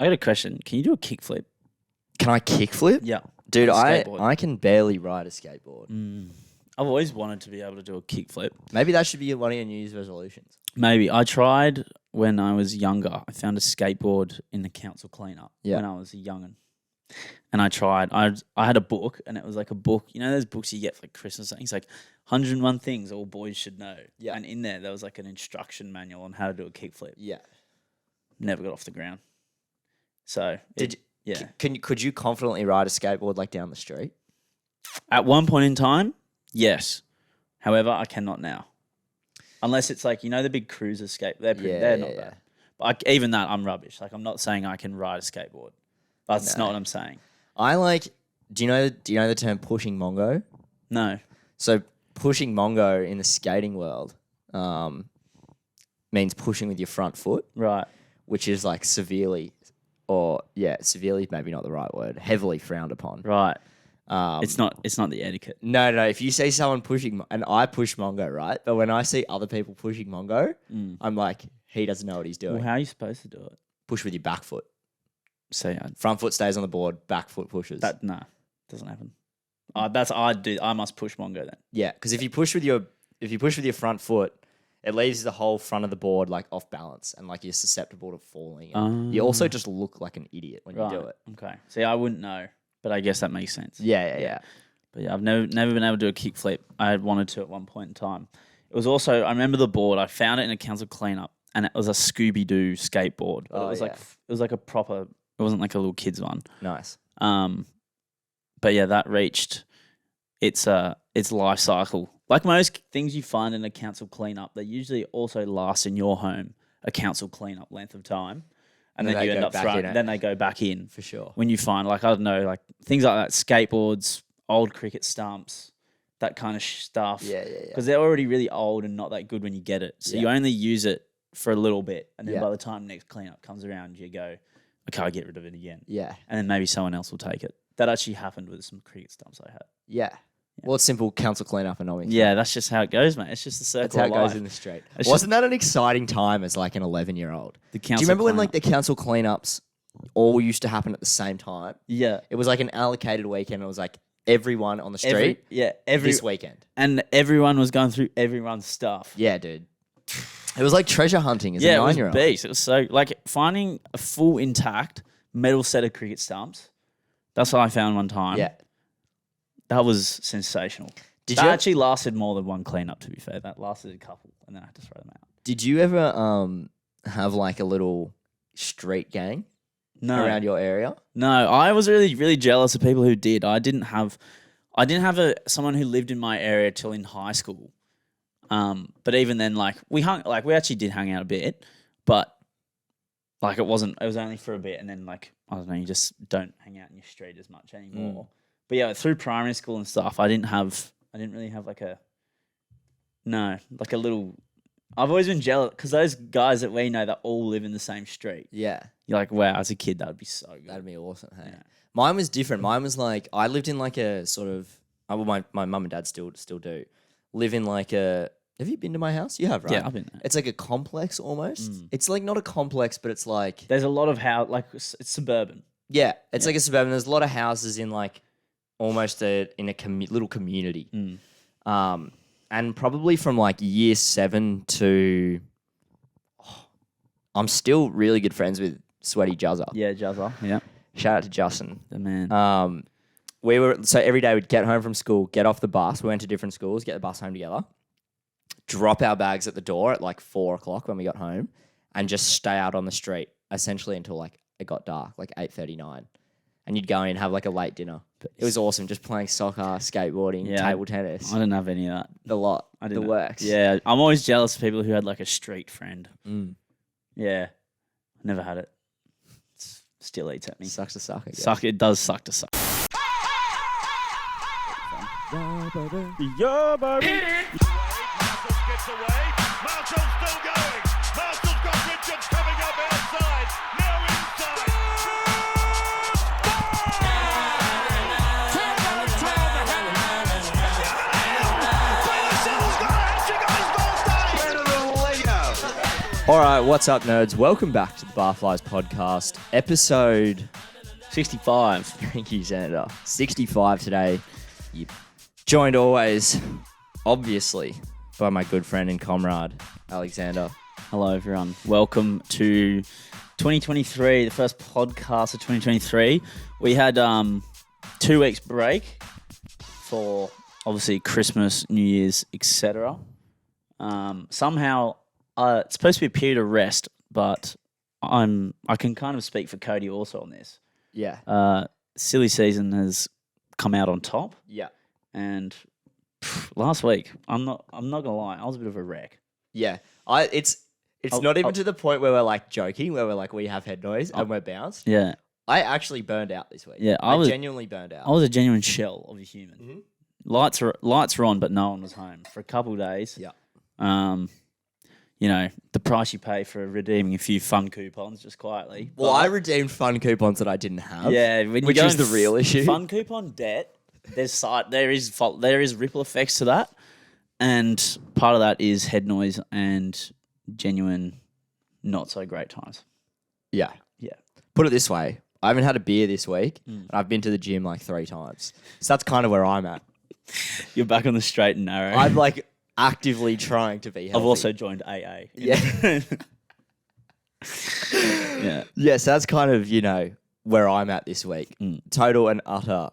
I got a question. Can you do a kickflip? Can I kickflip? Yeah. Dude, Skateboard. I can barely ride a skateboard. I've always wanted to be able to do a kickflip. Maybe that should be one of your New Year's resolutions. Maybe. I tried when I was younger. I found a skateboard in the council cleanup when I was a young'un. And I tried. I had a book, and it was like a book. You know those books you get for like Christmas? It's like 101 things all boys should know. Yeah. And in there was like an instruction manual on how to do a kickflip. Yeah. Never got off the ground. So could you confidently ride a skateboard like down the street? At one point in time, yes. However, I cannot now. Unless it's like, you know, the big cruiser skate. They're not bad. But even that, I'm rubbish. Like, I'm not saying I can ride a skateboard. That's not what I'm saying. Do you know the term pushing mongo? No. So pushing mongo in the skating world means pushing with your front foot. Right. Which is like severely maybe not the right word, heavily frowned upon. Right. It's not the etiquette. No. If you see someone pushing, and I push mongo, right? But when I see other people pushing mongo, I'm like, he doesn't know what he's doing. Well, how are you supposed to do it? Push with your back foot. So front foot stays on the board, back foot pushes. Doesn't happen. I must push mongo then. Yeah, because if you push with your front foot, it leaves the whole front of the board like off balance, and like you're susceptible to falling. You also just look like an idiot when you do it. Okay. See, I wouldn't know, but I guess that makes sense. Yeah. But yeah, I've never been able to do a kickflip. I had wanted to at one point in time. It was also, I remember the board. I found it in a council cleanup, and it was a Scooby-Doo skateboard. But it was like a proper. It wasn't like a little kid's one. Nice. But yeah, that reached its life cycle. Like most things you find in a council cleanup, they usually also last in your home a council cleanup length of time, and then you end up throwing. Then they go back in for sure. When you find, like, I don't know, like things like that, skateboards, old cricket stumps, that kind of stuff. Yeah. Because they're already really old and not that good when you get it. So you only use it for a little bit, and then by the time next cleanup comes around, you go, okay, I'll get rid of it again. Yeah. And then maybe someone else will take it. That actually happened with some cricket stumps I had. Yeah. Well, it's simple council cleanup and knowing. Yeah, that's just how it goes, mate. It's just the circle of life. That's how it goes in the street. Wasn't that an exciting time as like an 11-year-old? Do you remember when like the council cleanups all used to happen at the same time? Yeah. It was like an allocated weekend. It was like everyone on the street. This weekend. And everyone was going through everyone's stuff. Yeah, dude. It was like treasure hunting as a 9-year-old. It was beast. It was so, like, finding a full intact metal set of cricket stumps. That's what I found one time. Yeah. That was sensational. That actually lasted more than one cleanup, to be fair. That lasted a couple, and then I had to throw them out. Did you ever have like a little street gang around your area? No, I was really, really jealous of people who did. I didn't have someone who lived in my area till in high school. But even then, like we actually did hang out a bit, but like it was only for a bit, and then like I don't know, you just don't hang out in your street as much anymore. But yeah, through primary school and stuff, I didn't really have like a little. I've always been jealous because those guys that we know that all live in the same street. Yeah, you're like, wow, as a kid that would be so good. That'd be awesome. Hey, mine was different. Mine was like I lived in like a sort of. Well, my mum and dad still do live in like a. Have you been to my house? You have, right? Yeah, I've been there. It's like a complex almost. It's like not a complex, but it's like there's a lot of house. Like it's suburban. Yeah, it's like a suburban. There's a lot of houses in like almost in a little community. And probably from like year 7 to, I'm still really good friends with Sweaty Juzza. Yeah, Juzza. Yeah. Shout out to Justin. The man. So every day we'd get home from school, get off the bus. We went to different schools, get the bus home together, drop our bags at the door at like 4 o'clock when we got home, and just stay out on the street essentially until like it got dark, like 8:39. And you'd go in and have like a late dinner. It was awesome, just playing soccer, skateboarding, table tennis. I didn't have any of that. The lot. The works. Yeah, I'm always jealous of people who had like a street friend. Yeah, I never had it. It still eats at me. Sucks to suck, I guess. It does suck to suck. Yeah, baby. Marshall gets away. Marshall's still going. Marshall's got Richards coming up outside. Now inside. All right, what's up, nerds? Welcome back to the Barflies podcast, episode 65. Thank you, Xander. 65 today. Yep. Joined always, obviously, by my good friend and comrade, Alexander. Hello, everyone. Welcome to 2023, the first podcast of 2023. We had 2 weeks break for obviously Christmas, New Year's, etc. Somehow it's supposed to be a period of rest, but I can kind of speak for Cody also on this. Yeah. Silly season has come out on top, Yeah. and last week I'm not gonna lie, I was a bit of a wreck. Yeah. It's not even to the point where we're like joking, where we're like, we have head noise and we're bounced. Yeah, I actually burned out this week. Yeah, I was genuinely burned out. I was a genuine shell of a human. Lights were on, but no one was home for a couple of days. Yeah. You know, the price you pay for redeeming a few fun coupons just quietly. Well, I redeemed fun coupons that I didn't have. Yeah, when you which go is in the real issue. Fun coupon debt. There is ripple effects to that, and part of that is head noise and genuine not so great times. Yeah. Yeah. Put it this way. I haven't had a beer this week, and I've been to the gym like 3 times. So that's kind of where I'm at. You're back on the straight and narrow. I'm like actively trying to be healthy. I've also joined AA. Yeah. Yeah. Yeah, so that's kind of, where I'm at this week. Total and utter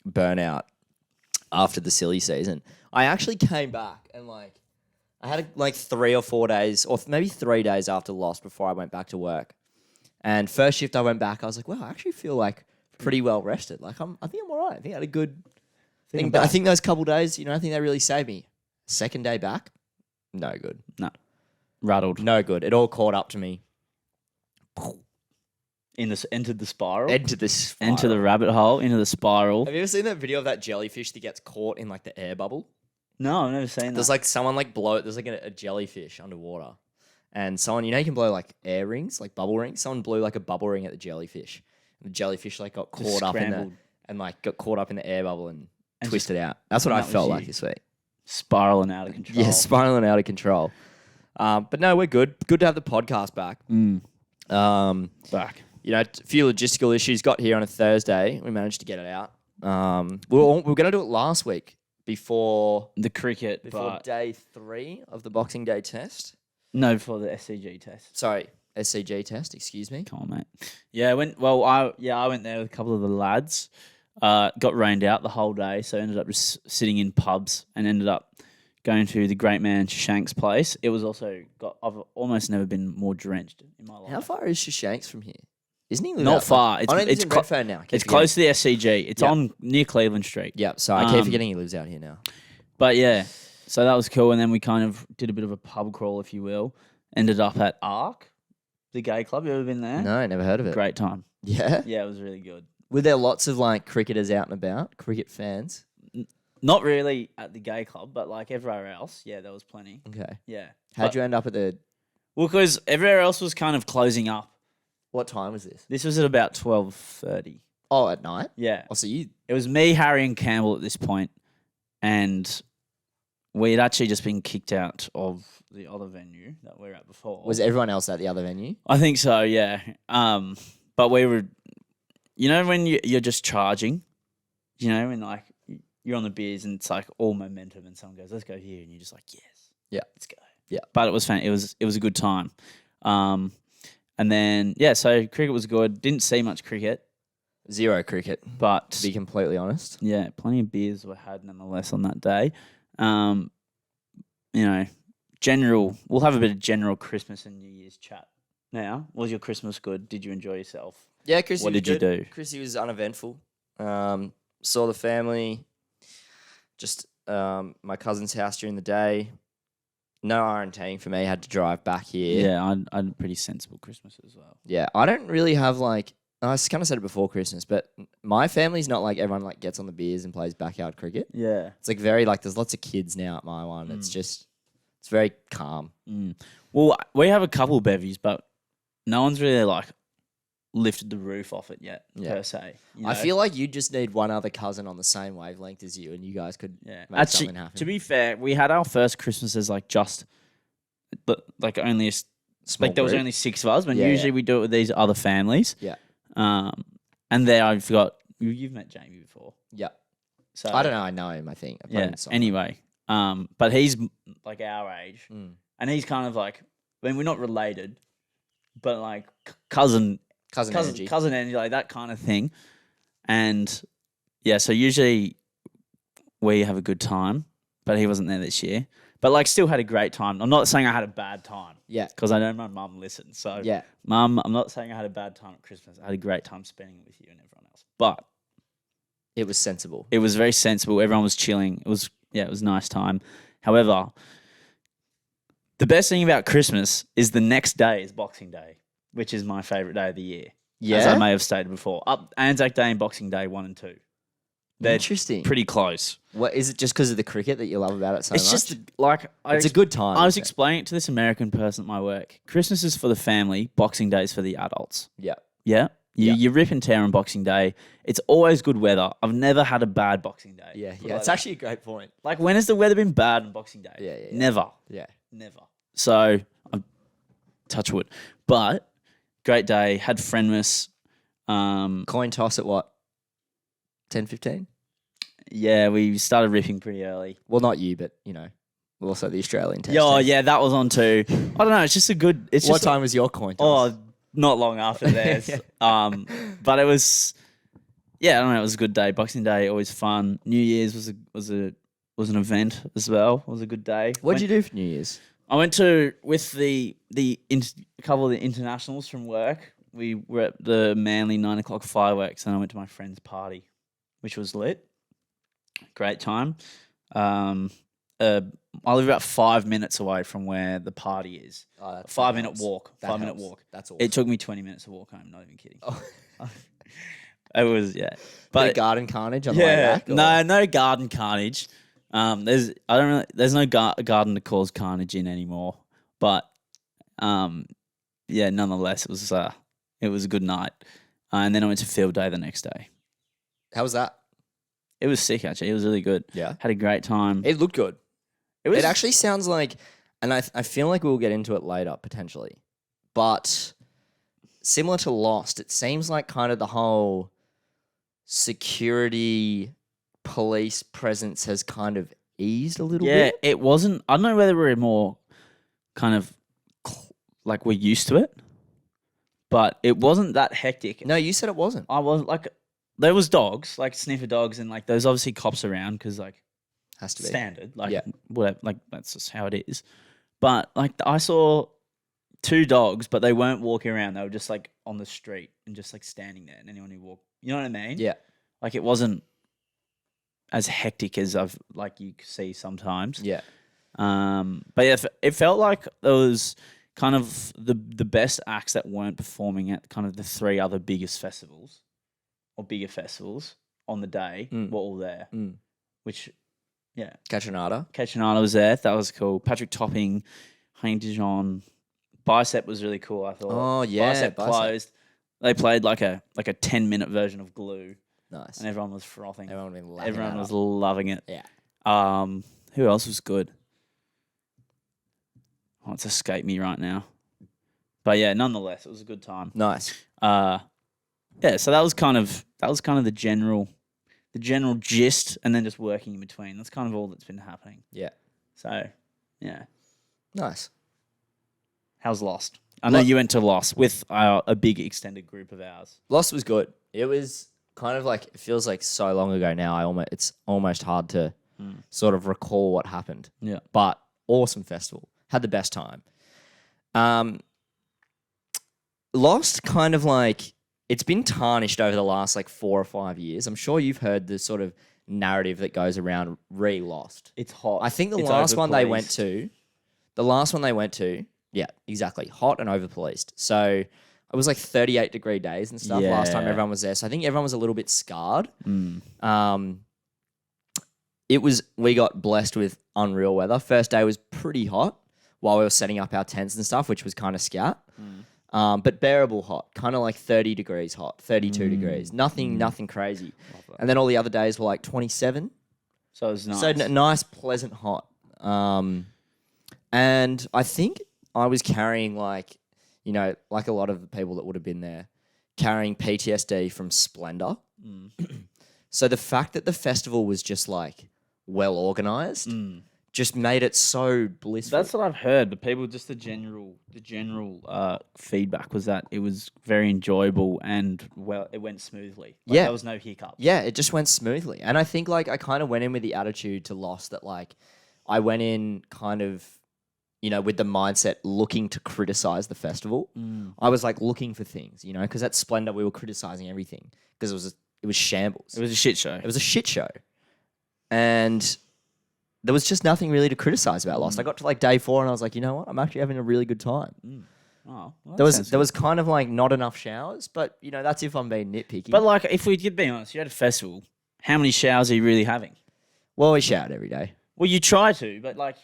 burnout after the silly season. I actually came back and I had 3 or 4 days, or maybe 3 days after loss before I went back to work. And first shift I went back, I was like, wow, I actually feel like pretty well rested. I think I'm all right. I think I had a good thing. But I think those couple days, I think they really saved me. Second day back, no good. No. Rattled. No good. It all caught up to me. Entered the spiral. Into this. Into the rabbit hole, into the spiral. Have you ever seen that video of that jellyfish that gets caught in the air bubble? No, I've never seen that. There's someone blow it. There's a jellyfish underwater, and someone you can blow air rings, bubble rings. Someone blew a bubble ring at the jellyfish. And the jellyfish got caught up in got caught up in the air bubble and twisted out. That's what I felt like this week. Spiraling out of control. Yeah, spiraling out of control. But no, we're good. Good to have the podcast back. Back. A few logistical issues. Got here on a Thursday. We managed to get it out. We were going to do it last week before The cricket, before day 3 of the Boxing Day test. no, for the SCG test. Sorry, SCG test. Excuse me. Come on, mate. Yeah, I went there with a couple of the lads. Got rained out the whole day, so ended up just sitting in pubs and ended up going to the great man Shank's place. It was also I've almost never been more drenched in my life. How far is Shashanks from here? Isn't he? Not far. It's in Redfern now. It's close to the SCG. It's on near Cleveland Street. Yeah, so I keep forgetting he lives out here now. But yeah, so that was cool. And then we kind of did a bit of a pub crawl, if you will. Ended up at Arc, the gay club. You ever been there? No, never heard of it. Great time. Yeah? Yeah, it was really good. Were there lots of cricketers out and about, cricket fans? Not really at the gay club, but everywhere else, yeah, there was plenty. Okay. Yeah. How'd you end up at the... Well, because everywhere else was kind of closing up. What time was this? This was at about 12:30. Oh, at night? Yeah. Oh, so you... It was me, Harry, and Campbell at this point, and we had actually just been kicked out of the other venue that we were at before. Was everyone else at the other venue? I think so, yeah. But we were, when you're just charging, when you're on the beers and it's all momentum, and someone goes, "Let's go here," and you're just like, "Yes, yeah, let's go." Yeah, but it was fun. It was a good time. And then so cricket was good. Didn't see much cricket. Zero cricket, but to be completely honest, yeah, plenty of beers were had nonetheless on that day. General. We'll have a bit of general Christmas and New Year's chat now. Was your Christmas good? Did you enjoy yourself? Yeah, Chrissy. What did you do? Chrissy was uneventful. Saw the family. Just my cousin's house during the day. No RNTing for me. Had to drive back here. Yeah, I had a pretty sensible Christmas as well. Yeah, I don't really have I kind of said it before Christmas, but my family's not like everyone gets on the beers and plays backyard cricket. Yeah. It's very there's lots of kids now at my one. It's very calm. Well, we have a couple of bevies, but no one's really lifted the roof off it yet, per se. I feel like you just need one other cousin on the same wavelength as you, and you guys could make something happen. To be fair, we had our first Christmases only Small Like there was group. only 6 of us, but Yeah, usually yeah. we do it with these other families. Yeah. And there I forgot you've met Jamie before, Yeah. so I don't know. I know him, I think. I played Yeah. in soccer. Anyway, but he's like our age, Mm. and he's kind of like, I mean, we're not related, but like cousin Cousin energy. like that kind of thing. And yeah, so usually we have a good time, but he wasn't there this year. But like, still had a great time. I'm not saying I had a bad time Yeah. because I know my mum listens. So Yeah. Mum, I'm not saying I had a bad time at Christmas. I had a great time spending it with you and everyone else. But It was sensible. it was very sensible. Everyone was chilling. It was a nice time. However, the best thing about Christmas is the next day is Boxing Day, which is my favourite day of the year. As I may have stated before. Up Anzac Day and Boxing Day 1 and 2. They're Interesting. pretty close. What is it? Just because of the cricket that you love about it so It's much? just like It's a good time. I was isn't it? explaining it to this American person at my work. Christmas is for the family. Boxing Day is for the adults. Yeah. Yeah. Yeah. You rip and tear on Boxing Day. It's always good weather. I've never had a bad Boxing Day. Yeah. Put it Yeah. like It's that. actually a great point. Like, when has the weather been bad on Boxing Day? Yeah, yeah, yeah. Never. Yeah. Never. So, touch wood. But, great day. Had friendmas. Coin toss at what? 10, 15? Yeah, we started ripping pretty early. Well, not you, but, also the Australian test. Yeah, team. yeah, that was on too. I don't know. It's just a good. It's What just time was your coin toss? Oh, not long after theirs. But it was, yeah, I don't know. It was a good day. Boxing Day, always fun. New Year's was an event as well. It was a good day. What'd you do for New Year's? I went to with a couple of the internationals from work. We were at the Manly 9 o'clock fireworks, and I went to my friend's party, which was lit. Great time. I live about 5 minutes away from where the party is. Oh, 5 minute walk. That 5 minute helps. walk. That's awesome. It took me 20 minutes to walk home. Not even kidding. Oh. It was Bit but of garden carnage on the way back? or- no garden carnage. There's no garden to cause carnage in anymore. But nonetheless, it was a good night. And then I went to field day the next day. How was that? It was sick actually. It was really good. Yeah. Had a great time. It looked good. was It actually sounds like, and I feel like we'll get into it later potentially, but similar to Lost, it seems like kind of the whole security police presence has kind of eased a little bit. it wasn't. I don't know whether we're more kind of like we're used to it, but it wasn't that hectic. No, you said it wasn't. I was like, there was dogs, like sniffer dogs, and like there's obviously cops around because like Has to be. standard, like Yeah. whatever, like that's just how it is. But like I saw 2 dogs, but they weren't walking around. They were just like on the street and just like standing there. And anyone who walked, you know what I mean? Yeah. Like it wasn't as hectic as you see sometimes. Yeah. But yeah, it felt like there was kind of the best acts that weren't performing at kind of the 3 other biggest festivals or bigger festivals on the day were all there, which, yeah. Cachanada. Cachanada was there. That was cool. Patrick Topping, Hank Dijon. Bicep was really cool, I thought. Oh, yeah, Bicep Bicep. closed. They played like a 10-minute version of Glue, Nice. and everyone was frothing. Everyone been laughing. Everyone that was up. loving it. Yeah. Who else was good? Oh, it's escaped me right now. But yeah, nonetheless, it was a good time. Nice. Yeah, so that was kind of the general gist, and then just working in between. That's kind of all that's been happening. Yeah. So, yeah. Nice. How's Lost? I know you went to Lost with a big extended group of ours. Lost was good. It was kind of like, it feels like so long ago now. It's almost hard to sort of recall what happened. Yeah. But awesome festival. Had the best time. Lost kind of like, it's been tarnished over the last like 4 or 5 years. I'm sure you've heard the sort of narrative that goes around re-Lost. It's hot. I think the It's last one they went overpoliced. to, yeah, exactly, hot and over-policed. So it was like 38-degree days and stuff last time Yeah. everyone was there. So I think everyone was a little bit scarred. We got blessed with unreal weather. First day was pretty hot while we were setting up our tents and stuff, which was kind of scat. But bearable hot, kind of like 30 degrees hot, 32 degrees. Nothing crazy. And then all the other days were like 27. So it was nice. So nice, pleasant hot. And I think I was carrying like a lot of the people that would have been there, carrying PTSD from Splendor. So the fact that the festival was just like well organized just made it so blissful. That's what I've heard. But people, just the general feedback was that it was very enjoyable and it went smoothly. Like, there was no hiccups. Yeah, it just went smoothly. And I think like I kind of went in with the attitude to Lost that like I went in kind of, with the mindset looking to criticize the festival. I was like looking for things, because at Splendor we were criticizing everything because it was shambles. It was a shit show. It was a shit show. And there was just nothing really to criticize about Lost. I got to like day 4 and I was like, you know what? I'm actually having a really good time. Oh, well, There was kind of like not enough showers, but that's if I'm being nitpicky. But like, if we could be honest, you're at a festival. How many showers are you really having? Well, we showered every day. Well, you try to, but like,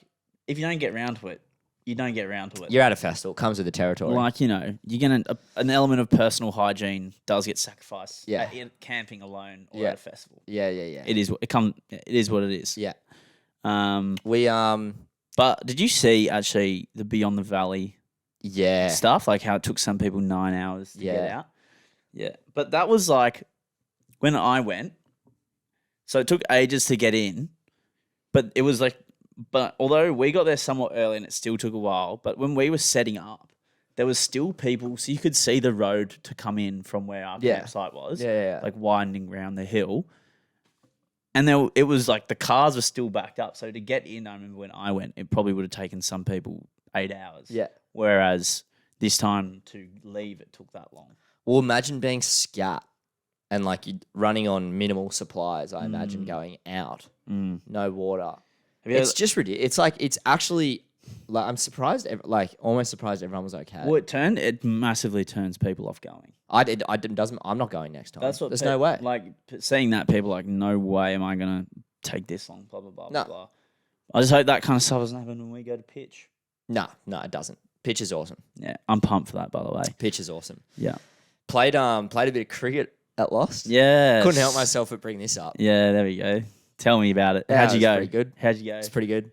if you don't get round to it, you don't get round to it. You're at a festival. It comes with the territory. Like, you're gonna an element of personal hygiene does get sacrificed. Yeah. At camping alone or at a festival. Yeah. It is what it is. Yeah. We But did you see actually the Beyond the Valley stuff? Like how it took some people 9 hours to get out? Yeah. But that was like when I went. So it took ages to get in. But it was like, although we got there somewhat early and it still took a while, but when we were setting up, there was still people, so you could see the road to come in from where our campsite was, like winding around the hill. And it was like the cars were still backed up. So to get in, I remember when I went, it probably would have taken some people 8 hours. Yeah. Whereas this time to leave, it took that long. Well, imagine being scat and like you running on minimal supplies. I imagine going out, no water. It's just ridiculous. It's like it's actually like I'm surprised, almost surprised everyone was okay. Well, it massively turns people off going. I'm not going next time. That's what There's no way. Like seeing that, people are like, no way am I gonna take this long. Blah blah blah No. blah. I just hope that kind of stuff doesn't happen when we go to pitch. No, it doesn't. Pitch is awesome. Yeah, I'm pumped for that. By the way, Pitch is awesome. yeah, Played a bit of cricket at Lost. yeah. Couldn't help myself but bring this up. Yeah, there we go. Tell me about it. Yeah, How'd you it was go? pretty good. How'd you go? It's pretty good.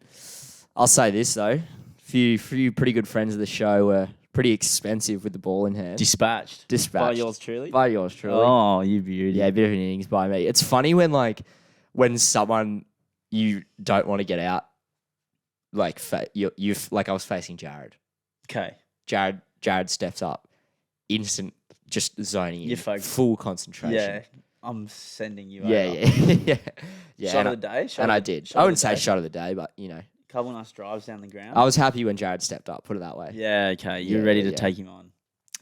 I'll say this though, few pretty good friends of the show were pretty expensive with the ball in hand. Dispatched. Dispatched. By yours truly. By yours truly. Oh, you beauty. Yeah, a bit of an innings by me. It's funny when someone you don't want to get out, like like I was facing Jared. Okay. Jared steps up, instant, just zoning in, You're focused. full concentration. Yeah, I'm sending you. Yeah, over. yeah. Shot and of the day. I did. I wouldn't say shot of the day, but Couple nice drives down the ground. I was happy when Jared stepped up. Put it that way. Yeah. Okay. You're Yeah, ready to yeah. take him on.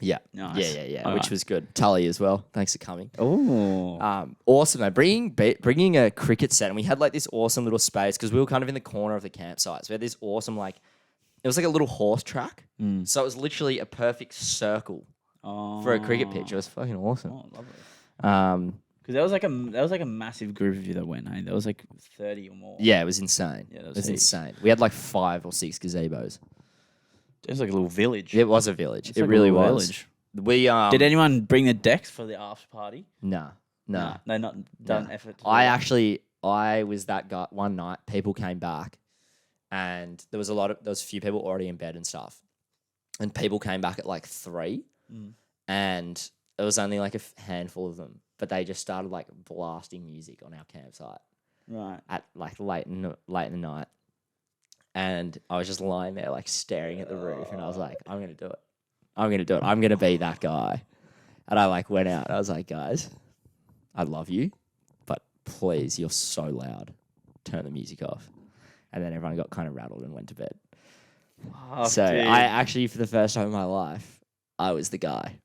Yeah. Nice. Yeah. All Which right. was good. Tully as well. Thanks for coming. Oh. Awesome, though. Bringing a cricket set, and we had like this awesome little space because we were kind of in the corner of the campsite. So we had this awesome it was like a little horse track. So it was literally a perfect circle for a cricket pitch. It was fucking awesome. Oh, lovely. Because there was like a massive group of you that went. Hey, there was like 30 or more. yeah, it was insane. Yeah, it was heaps. insane. We had like 5 or 6 gazebos. It was like a little village. It was a village. It's It like a really little was. village. We Did anyone bring the decks for the after party? No. No, not done effort. To do I that. was that guy one night. People came back, and there was a few people already in bed and stuff, and people came back at like 3, and there was only like a handful of them, but they just started like blasting music on our campsite Right. at like late in the night, and I was just lying there like staring at the roof, and I was like, I'm gonna do it. I'm gonna be that guy, and I like went out. I was like, guys, I love you, but please, you're so loud. Turn the music off. And then everyone got kind of rattled and went to bed. Oh, So dude. I actually, for the first time in my life, I was the guy.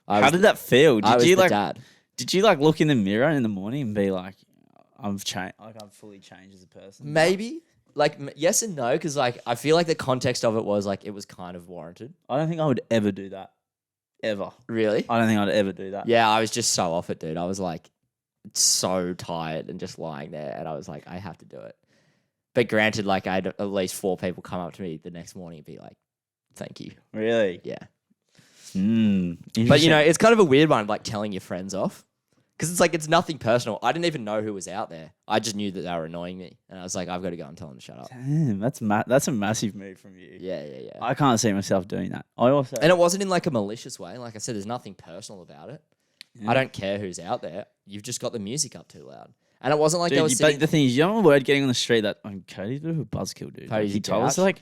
How did that feel? I was Did you the like? dad. Did you like look in the mirror in the morning and be like, I've changed. Like I've fully changed as a person. Maybe. Like, yes and no, because like I feel like the context of it was like it was kind of warranted. I don't think I would ever do that. Ever. Really? I don't think I'd ever do that. Yeah, I was just so off it, dude. I was like so tired and just lying there, and I was like, I have to do it. But granted, like I had at least 4 people come up to me the next morning and be like, "Thank you." Really? Yeah. Mm. But it's kind of a weird one, like telling your friends off, Because it's like, it's nothing personal. I didn't even know who was out there. I just knew that they were annoying me. And I was like, I've got to go and tell them to shut up. Damn, that's a massive move from you. Yeah. I can't see myself doing that. I also And it wasn't in like a malicious way. Like I said, there's nothing personal about it. Yeah. I don't care who's out there. You've just got the music up too loud. And it wasn't like Dude, they were but sitting... the thing is, you know a word getting on the street that Cody's a bit of a buzzkill, dude. Cody's he a told us grouch.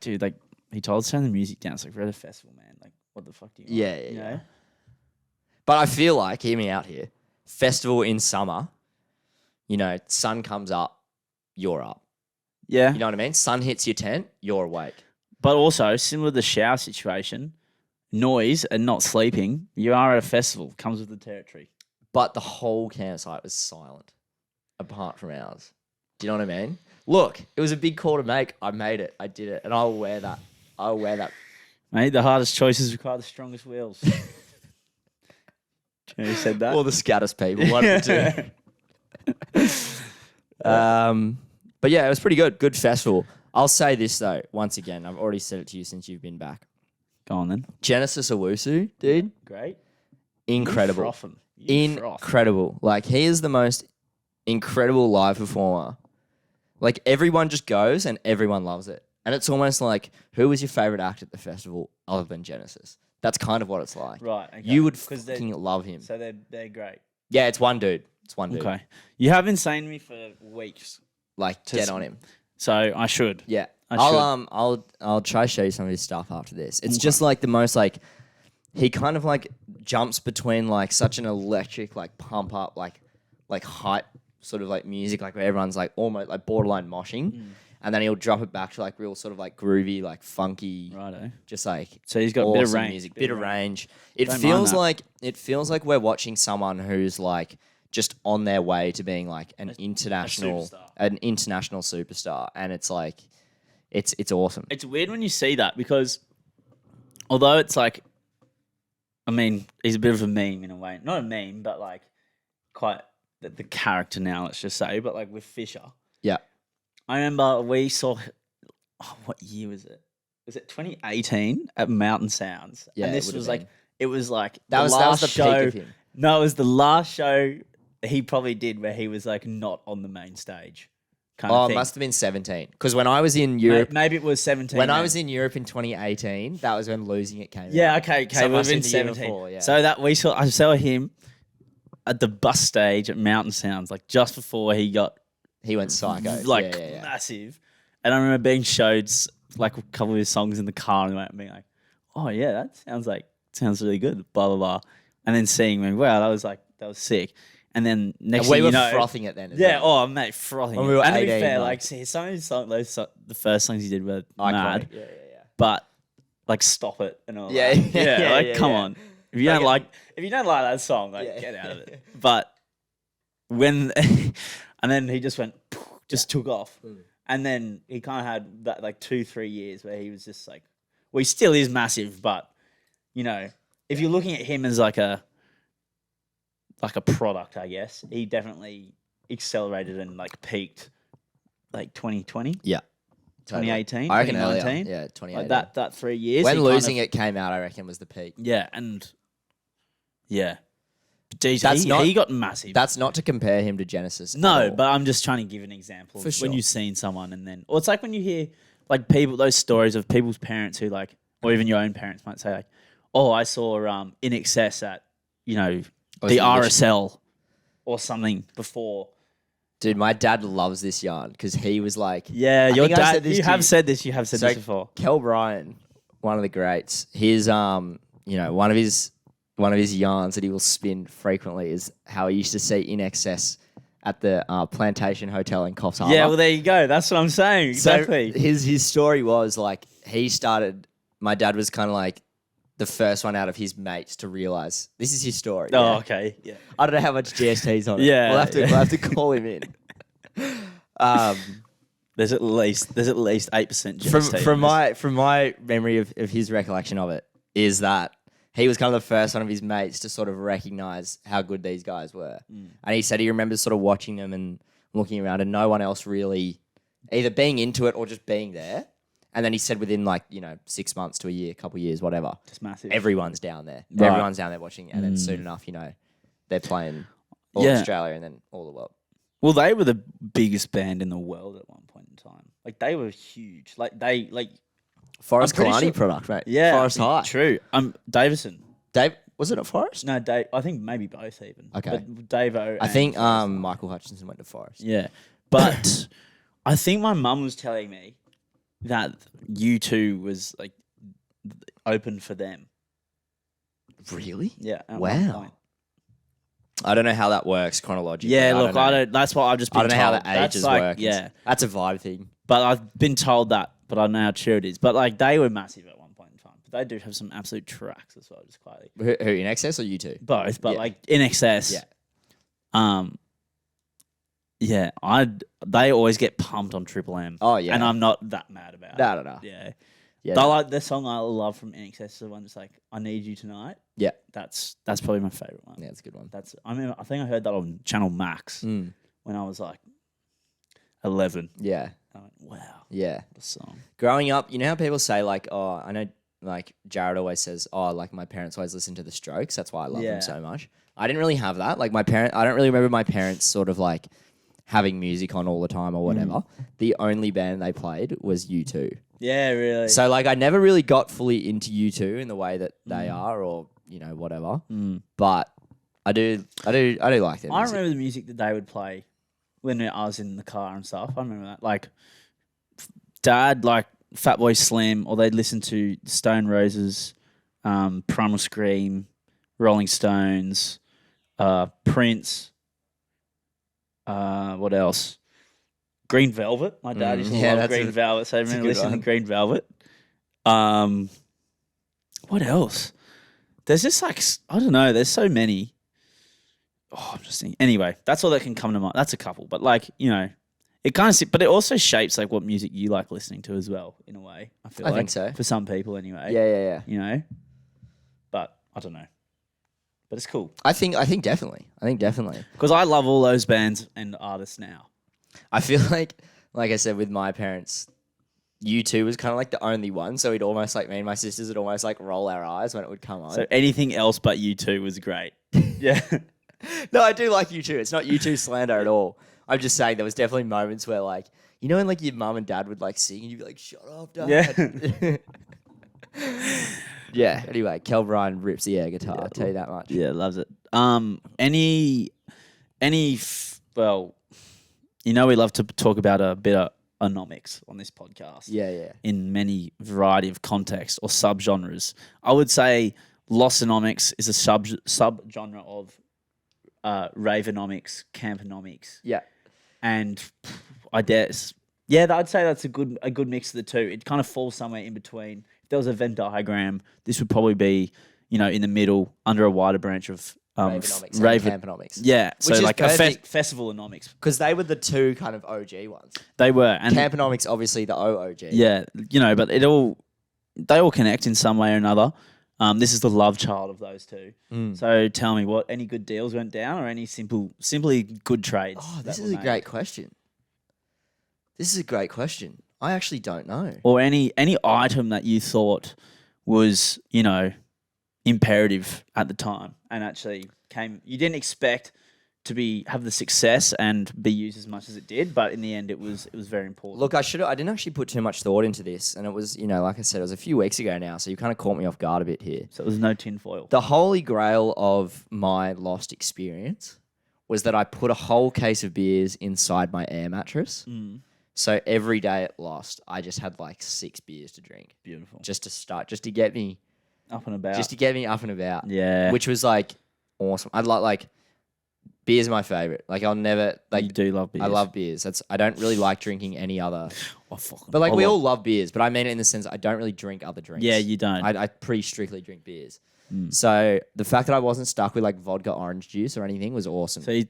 dude, he told us to turn the music down. It's like, we're at a festival, man. Like, what the fuck do you want? Yeah. You know? But I feel like, hear me out here, festival in summer, you know, sun comes up, you're up. Yeah. You know what I mean? Sun hits your tent, you're awake. But also, similar to the shower situation, noise and not sleeping, you are at a festival, comes with the territory. But the whole campsite was silent, apart from ours. Do you know what I mean? Look, it was a big call to make. I made it. I did it. And I'll wear that. Mate, the hardest choices require the strongest wills. You said that? Or the scattest people, one of the two. But yeah, it was pretty good. Good festival. I'll say this though, once again, I've already said it to you since you've been back. Go on then. Genesis Owusu, dude. Great. Incredible. You froth him. You froth. Incredible. Like, he is the most incredible live performer. Like, everyone just goes and everyone loves it. And it's almost like, who was your favorite act at the festival other than Genesis? That's kind of what it's like. Right. Okay. You would 'Cause fucking love him. So they're great. Yeah, it's one dude. Okay. You have been saying to me for weeks, Like, get on him. so I should. Yeah. I I'll try to show you some of his stuff after this. It's just like the most like, he kind of like jumps between like such an electric like pump up like hype sort of like music, like where everyone's like almost like borderline moshing, and then he'll drop it back to like real sort of like groovy, like funky, Righto. just like So he's got a awesome bit of range. music, bit of range. It Don't mind feels that. like we're watching someone who's like just on their way to being like an international superstar, and it's like it's awesome. It's weird when you see that because although it's like, I mean, he's a bit of a meme in a way. Not a meme, but like quite the character now, let's just say. But like with Fisher. Yeah. I remember we saw, what year was it? Was it 2018 at Mountain Sounds? Yeah, and it this would was have like, it was like That was the show. peak of him. No, it was the last show he probably did where he was like not on the main stage. Kind Oh, of it thing. must have been 17. Because when I was in Europe, Maybe it was 17. when I then. was in Europe in 2018, that was when Losing It came out. Yeah, okay, So it we've must have been been the year 17. before, yeah. So that I saw him at the bus stage at Mountain Sounds, like just before he got He went psycho. like yeah. massive. And I remember being showed like a couple of his songs in the car and being like, "Oh yeah, that sounds really good." Blah blah blah. And then seeing me, wow, that was sick. And then next And we thing were you know, frothing it then. As yeah, well. oh mate, frothing. When it. we were and to be 18, fair, like- like see, some of his songs, the first songs he did were Iconic. mad, Yeah. but like Stop It and all Yeah, that. yeah, like yeah, come yeah. on. If you don't like that song, like Yeah. get out of it. But when and then he just went took off. And then he kind of had that like 2-3 years where he was just like, well, he still is massive, but you know, if you're looking at him as like a product, I guess, he definitely accelerated and like peaked like 2020, Yeah. 2018, I reckon earlier. 2019. Yeah, 2018. Like that 3 years. When he kind Losing of- It came out, I reckon was the peak. Yeah, and yeah. But geez, That's not- he got massive. That's not to compare him to Genesis. at No, all. but I'm just trying to give an example For of when sure. you've seen someone and then, or it's like when you hear like people, those stories of people's parents who like, or even your own parents might say like, oh, I saw In Excess at, you know, Oh, the is it RSL or something before. Dude, my dad loves this yarn because he was like, Yeah, I your think I said dad, this you to have you. said this, this before. Kel Bryan, one of the greats. His you know, one of his yarns that he will spin frequently is how he used to see In Excess at the Plantation Hotel in Coffs Harbour. Yeah, well, there you go. That's what I'm saying. Exactly. So his story was like he started. My dad was kind of like the first one out of his mates to realize this is his story. oh, yeah? okay. Yeah. I don't know how much GST's on it. Yeah, we'll have to call him in. There's at least 8% GST. From my memory of his recollection of it is that he was kind of the first one of his mates to sort of recognize how good these guys were. And he said he remembers sort of watching them and looking around and no one else really either being into it or just being there. And then he said within 6 months to a year, couple of years, whatever, It's massive. everyone's down there. Right. Everyone's down there watching. And then soon enough, they're playing all Yeah. Australia and then all the world. Well, they were the biggest band in the world at one point in time. Like they were huge. Forest pretty Kalani sure- product, mate. Yeah, Forest High. True. Davison. Dave, was it at Forest? No, Dave. I think maybe both even. Okay. But Davo. I think Michael Hutchinson went to Forest. Yeah, but I think my mum was telling me that U2 was like open for them. Really? Yeah. at one Wow. point. I don't know how that works chronologically. Yeah. Look, know. I don't. That's what I've just been I don't know how told. the That's ages like, work. Yeah, That's a vibe thing. but I've been told that. But I don't know how true it is. But like they were massive at one point in time. But they do have some absolute tracks as well. Just quietly. Who in excess or you two? Both, but Yeah. like in excess. Yeah. Yeah, they always get pumped on Triple M. Oh, yeah. And I'm not that mad about it. No. Yeah. Yeah. But like the song I love from NXS is the one that's like I Need You Tonight. Yeah. That's probably my favourite one. Yeah, it's a good one. I think I heard that on Channel Max when I was like 11. Yeah. I went, wow, Yeah. what a song. Growing up, you know how people say like, oh, I know like Jared always says, oh, like my parents always listen to the Strokes. That's why I love Yeah. them so much. I didn't really have that. Like I don't really remember my parents sort of like having music on all the time or whatever. The only band they played was U2. Yeah, really. So like I never really got fully into U2 in the way that they are or, you know, whatever. But I do like them. I remember the music that they would play when I was in the car and stuff. I remember that. Like, Dad, like Fatboy Slim, or they'd listen to Stone Roses, Primal Scream, Rolling Stones, Prince. What else? Green Velvet. My dad used to love that's Green Velvet, so I a remember good listening one. to Green Velvet. What else? There's just like I don't know. There's so many. Oh, I'm just thinking. Anyway, that's all that can come to mind. That's a couple, but like you know, it kind of. But it also shapes like what music you like listening to as well. In a way, I feel I like think so. for some people anyway. Yeah. You know, but I don't know. But it's cool I think definitely. because I love all those bands and artists now. I feel like I said with my parents, U2 was kind of like the only one. So we'd almost like me and my sisters would almost like roll our eyes when it would come on. So anything else but U2 was great. Yeah. No, I do like U2. It's not U2 slander at all. I'm just saying there was definitely moments where like, you know, when like your mum and dad would like sing and you'd be like, shut up, dad. Yeah. Yeah. Anyway, Kel Bryan rips the air guitar. I'll tell you that much. Yeah, loves it. Well, you know we love to talk about a bit of onomics on this podcast. Yeah. In many variety of contexts or subgenres. I would say Lossonomics is a subgenre of Ravenomics, Camponomics. Yeah. And I'd say that's a good mix of the two. It kind of falls somewhere in between. If there was a Venn diagram, this would probably be, you know, in the middle under a wider branch of Ravenomics and Camponomics. Yeah, so Which is like perfect. a festival-onomics. Because they were the two kind of OG ones. They were, and Camponomics, obviously the OOG. yeah, you know, but they all connect in some way or another. This is the love child of those two. So tell me, any good deals went down, or any simply good trades? Oh, this that is were a made? great question. I actually don't know. Or any item that you thought was, you know, imperative at the time, and actually you didn't expect to have the success and be used as much as it did, but in the end it was very important. Look, I didn't actually put too much thought into this, and it was, you know, like I said, it was a few weeks ago now, so you kind of caught me off guard a bit here. So it was no tinfoil. The holy grail of my lost experience was that I put a whole case of beers inside my air mattress. So every day at Lost, I just had like 6 beers to drink. Beautiful. Just to get me Up and about. up and about. Yeah. Which was like awesome. I like beers are my favorite. Like I'll never you do love beers. I love beers. I don't really like drinking any other. But like I we love- all love beers, but I mean it in the sense I don't really drink other drinks. Yeah, you don't. I pretty strictly drink beers. So the fact that I wasn't stuck with like vodka orange juice or anything was awesome. So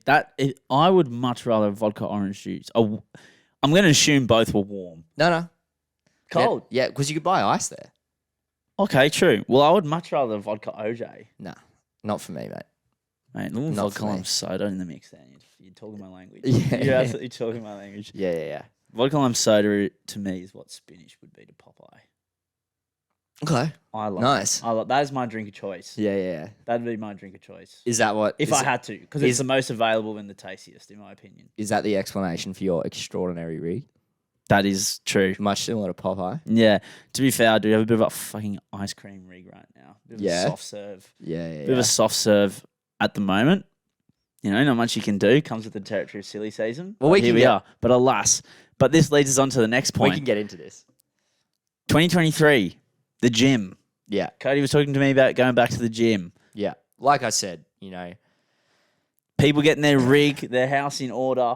I would much rather vodka orange juice. I'm going to assume both were warm. No. Cold. Yeah, because you could buy ice there. Okay, true. Well, I would much rather vodka OJ. Nah, not for me, mate. Mate, a little Not vodka for me. lime soda in the mix there. You're talking my language. Yeah. You're absolutely talking my language. Yeah. Vodka lime soda to me is what spinach would be to Popeye. Okay. I love Nice. it. That is my drink of choice. Yeah. That'd be my drink of choice. Is that what? If I had to, because it's the most available and the tastiest, in my opinion. Is that the explanation for your extraordinary rig? That is true. Much similar to Popeye. Yeah. To be fair, I do have a bit of a fucking ice cream rig right now. Bit of a soft serve. Yeah. Bit of a soft serve at the moment. You know, not much you can do. Comes with the territory of silly season. Well, Here we are. But alas. But this leads us on to the next point. We can get into this. 2023, the gym. Yeah. Cody was talking to me about going back to the gym. Yeah. Like I said, you know. People getting their rig, their house in order,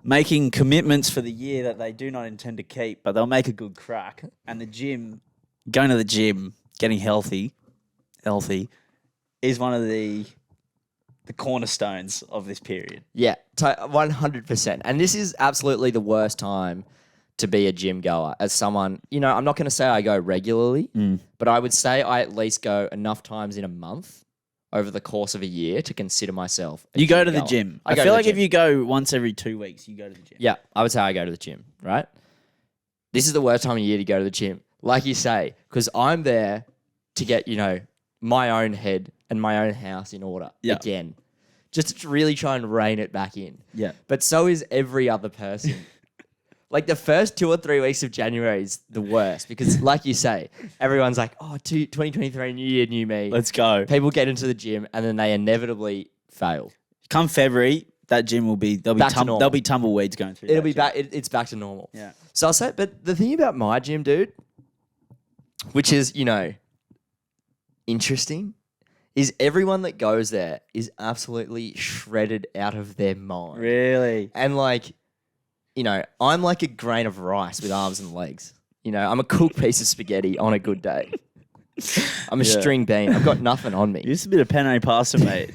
making commitments for the year that they do not intend to keep, but they'll make a good crack. And the gym, going to the gym, getting healthy, is one of the cornerstones of this period. Yeah, 100%. And this is absolutely the worst time to be a gym goer. As someone, you know, I'm not going to say I go regularly, but I would say I at least go enough times in a month over the course of a year to consider myself a You go gym to the goer. gym. I I go feel to the like if gym. you go once every 2 weeks, you go to the gym. Yeah, I would say I go to the gym, right? This is the worst time of year to go to the gym. Like you say, because I'm there to get, you know, my own head and my own house in order again. Just to really try and rein it back in. Yeah. But so is every other person. Like the first 2 or 3 weeks of January is the worst because, like you say, everyone's like, oh, 2023, new year, new me. Let's go. People get into the gym and then they inevitably fail. Come February, that gym will be there'll be tumbleweeds going through. It'll that be gym. back. It's back to normal. Yeah. So I'll say, but the thing about my gym, dude, which is, you know, interesting, is everyone that goes there is absolutely shredded out of their mind. Really? And like, you know, I'm like a grain of rice with arms and legs. You know, I'm a cooked piece of spaghetti on a good day. I'm a string bean. I've got nothing on me. You're just a bit of penne pasta, mate.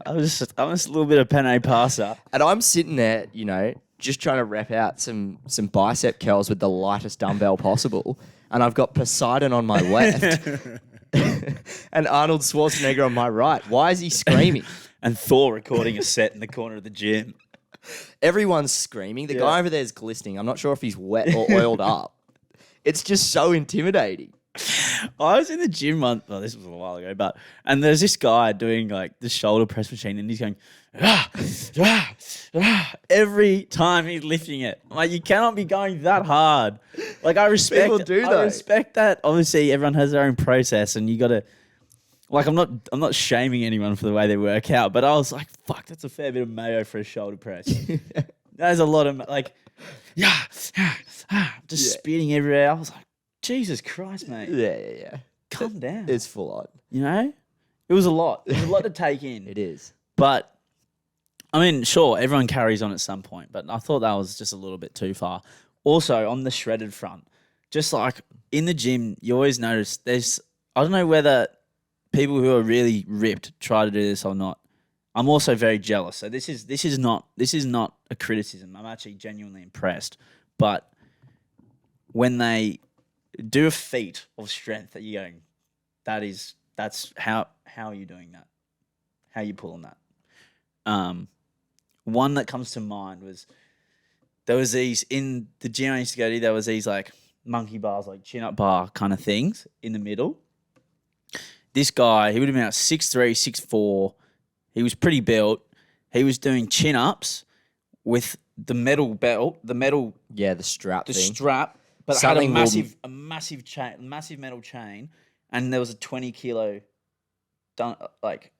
I'm just a little bit of penne pasta. And I'm sitting there, you know, just trying to rep out some bicep curls with the lightest dumbbell possible. And I've got Poseidon on my left and Arnold Schwarzenegger on my right. Why is he screaming? And Thor recording a set in the corner of the gym. Everyone's screaming. The guy over there is glistening. I'm not sure if he's wet or oiled up. It's just so intimidating. I was in the gym once. Well, this was a while ago, and there's this guy doing like the shoulder press machine, and he's going every time he's lifting it. I'm like, you cannot be going that hard. Like I respect. People do, though. I respect that. Obviously, everyone has their own process, and you got to. Like I'm not shaming anyone for the way they work out, but I was like, fuck, that's a fair bit of mayo for a shoulder press. There's a lot of like, just spitting everywhere. I was like, Jesus Christ, mate. Yeah. Calm down. It's full on. You know? It was a lot. It was a lot to take in. It is. But, I mean, sure, everyone carries on at some point, but I thought that was just a little bit too far. Also, on the shredded front, just like in the gym, you always notice I don't know whether people who are really ripped try to do this or not. I'm also very jealous. So this is not a criticism. I'm actually genuinely impressed. But when they do a feat of strength that you're going, that's how are you doing that? How are you pulling that? One that comes to mind was there was these in the gym I used to go to, there was these like monkey bars, like chin up bar kind of things in the middle. This guy, he would have been about 6'3", 6'4". He was pretty built. He was doing chin ups with the metal belt, The strap thing. strap, but Something it had a massive metal chain, and there was a 20 kilo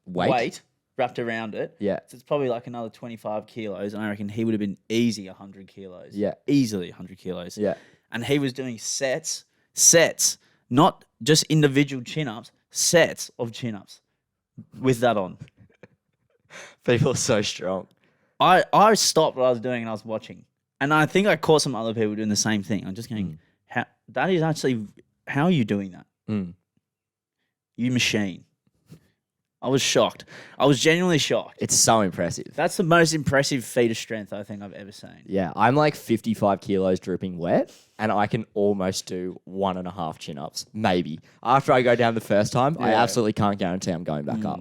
weight wrapped around it. Yeah. So it's probably like another 25 kilos, and I reckon he would have been easy 100 kilos. Yeah. Easily 100 kilos. Yeah. And he was doing sets, not just individual chin-ups, sets of chin-ups with that on. People are so strong. I stopped what I was doing and I was watching. And I think I caught some other people doing the same thing. I'm just going, how are you doing that? You machine. I was shocked. I was genuinely shocked. It's so impressive. That's the most impressive feat of strength I think I've ever seen. Yeah, I'm like 55 kilos dripping wet, and I can almost do 1.5 chin-ups, maybe. After I go down the first time, I absolutely can't guarantee I'm going back up.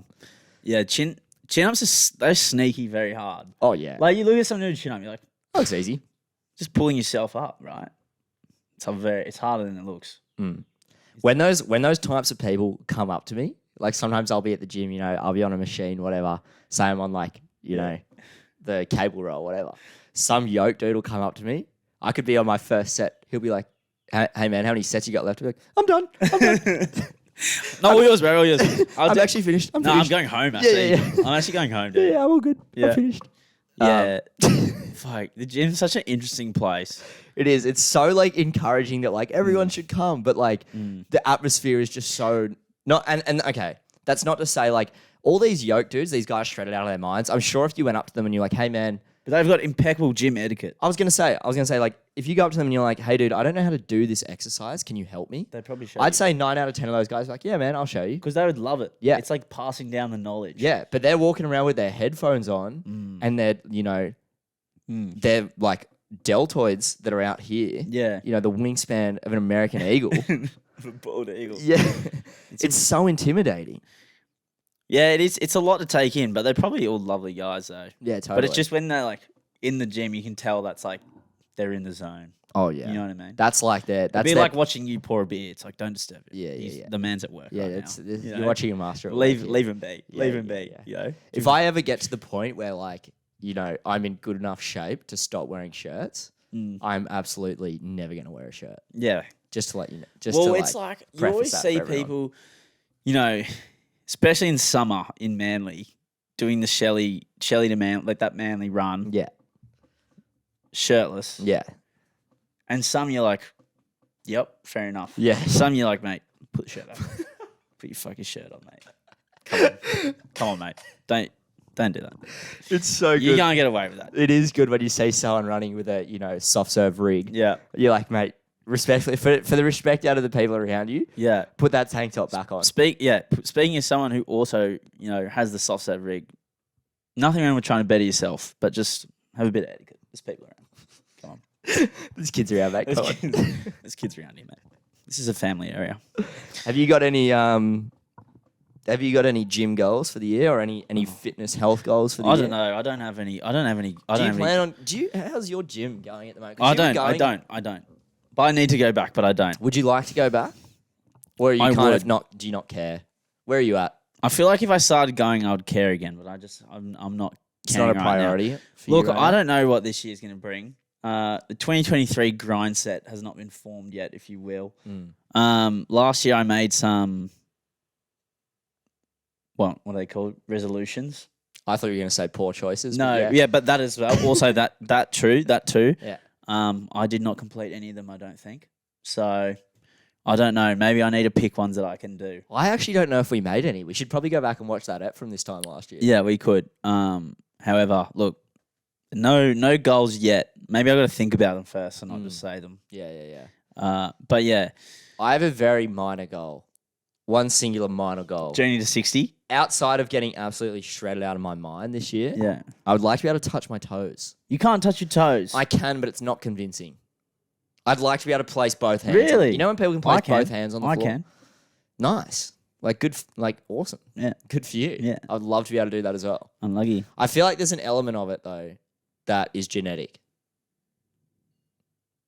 Yeah, chin-ups, they're sneaky very hard. Oh, yeah. Like, you look at someone doing a chin-up, you're like, Looks easy. just pulling yourself up, right? It's harder than it looks. When those types of people come up to me, like sometimes I'll be at the gym, you know, I'll be on a machine, whatever. Say I'm on like, you know, the cable row, whatever. Some yoke dude will come up to me. I could be on my first set. He'll be like, "Hey man, how many sets you got left?" I'll be like, "I'm done. I'm done." No, all yours, bro. All yours. I'm actually finished. I'm I'm finished. going home. Actually, yeah. I'm actually going home, dude. Yeah, I'm all good. Yeah. I'm finished. Yeah. Fuck, the gym's such an interesting place. It is. It's so like encouraging that like everyone should come, but like the atmosphere is just so not. And okay, that's not to say like all these yoke dudes, these guys shredded out of their minds. I'm sure if you went up to them and you're like, "Hey man," But they've got impeccable gym etiquette. I was gonna say like if you go up to them and you're like, "Hey dude, I don't know how to do this exercise. Can you help me?" They probably show. I'd say 9 out of 10 of those guys are like, "Yeah man, I'll show you." because they would love it. Yeah. It's like passing down the knowledge. Yeah, but they're walking around with their headphones on and they're, you know, they're like deltoids that are out here. Yeah. You know, the wingspan of an American eagle. The bald eagle. Yeah. It's so intimidating. Yeah, it is. It's a lot to take in, but they're probably all lovely guys though. Yeah, totally. But it's just when they're like in the gym, you can tell that's like they're in the zone. oh yeah. You know what I mean? That's like their It'd be like watching you pour a beer. It's like don't disturb it. Yeah, yeah. The man's at work. yeah, right it's, now, it's you you're know? watching a master at Leave work, leave him be. Yeah, Leave him yeah, be. yeah. You know? If I ever get to the point where like, you know, I'm in good enough shape to stop wearing shirts, I'm absolutely never going to wear a shirt. Yeah. Just to let you know. Just Well, to, it's like you preface always that see for everyone. people, you know, especially in summer in Manly, doing the Shelley to Man, like that Manly run, Yeah. shirtless. Yeah. And some you're like, yep, fair enough. Yeah. Some you're like, mate, put the shirt up. Put your fucking shirt on, mate. Come on, mate. Don't do that. It's so You can't get away with that. It is good when you see someone running with a, you know, soft serve rig. Yeah. You're like, mate, respectfully, for the respect out of the people around you, Yeah. put that tank top back on. Speaking as someone who also, you know, has the soft set rig, nothing wrong with trying to better yourself, but just have a bit of etiquette. There's people around. Come on. There's kids around, mate. Come on. There's kids around here, mate. This is a family area. Have you got any gym goals for the year or any fitness health goals for the year? I don't know. I don't have any. How's your gym going at the moment? 'Cause I you were don't. I don't. But I need to go back, but I don't. Would you like to go back? Or are you I kind would. of not, do you not care? Where are you at? I feel like if I started going, I would care again, but I'm not. It's not a caring right now. priority for you Look, right I now? don't know what this year's going to bring. The 2023 grind set has not been formed yet, if you will. Last year I made some. What are they called? Resolutions? I thought you were going to say poor choices. No, but yeah, but that as well. Also, that too. Yeah. I did not complete any of them. I don't think so. I don't know. Maybe I need to pick ones that I can do. I actually don't know if we made any. We should probably go back and watch that ep from this time last year. Yeah, we could. However, look, no goals yet. Maybe I got to think about them first and not just say them. Yeah. But yeah, I have a very minor goal. One singular minor goal. journey to 60. Outside of getting absolutely shredded out of my mind this year, Yeah, I would like to be able to touch my toes. you can't touch your toes. I can, but it's not convincing. I'd like to be able to place both hands. Really? You know when people can I place both hands on the I floor? can. Nice. Like good, awesome. Yeah, Good for you. Yeah. I'd love to be able to do that as well. unlucky. I feel like there's an element of it though that is genetic.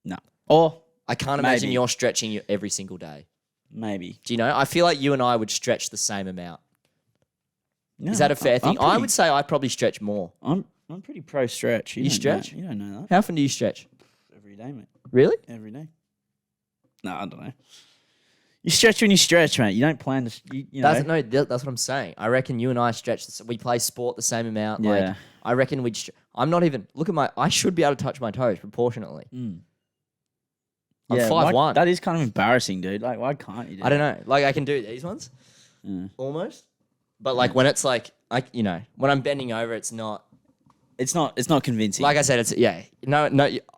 No, or I can't imagine Maybe. you're stretching you every single day. maybe. Do you know? I feel like you and I would stretch the same amount. No, Is that a fair thing? I'm I pretty- would say I probably stretch more. I'm pretty pro stretch. You don't know- stretch? You don't know that. How often do you stretch? Every day, mate. Really? Every day. No, I don't know. You stretch when you stretch, mate. You don't plan to. You know. That's what I'm saying. I reckon you and I stretch. We play sport the same amount. Yeah. Like I reckon we'd. I'm not even. Look at my. I should be able to touch my toes proportionately. I'm Yeah, 5'1". That is kind of embarrassing, dude. Like, why can't you do I don't know. Like I can do these ones, almost. But like when it's like when I'm bending over, it's not. It's not convincing. Like I said, it's No,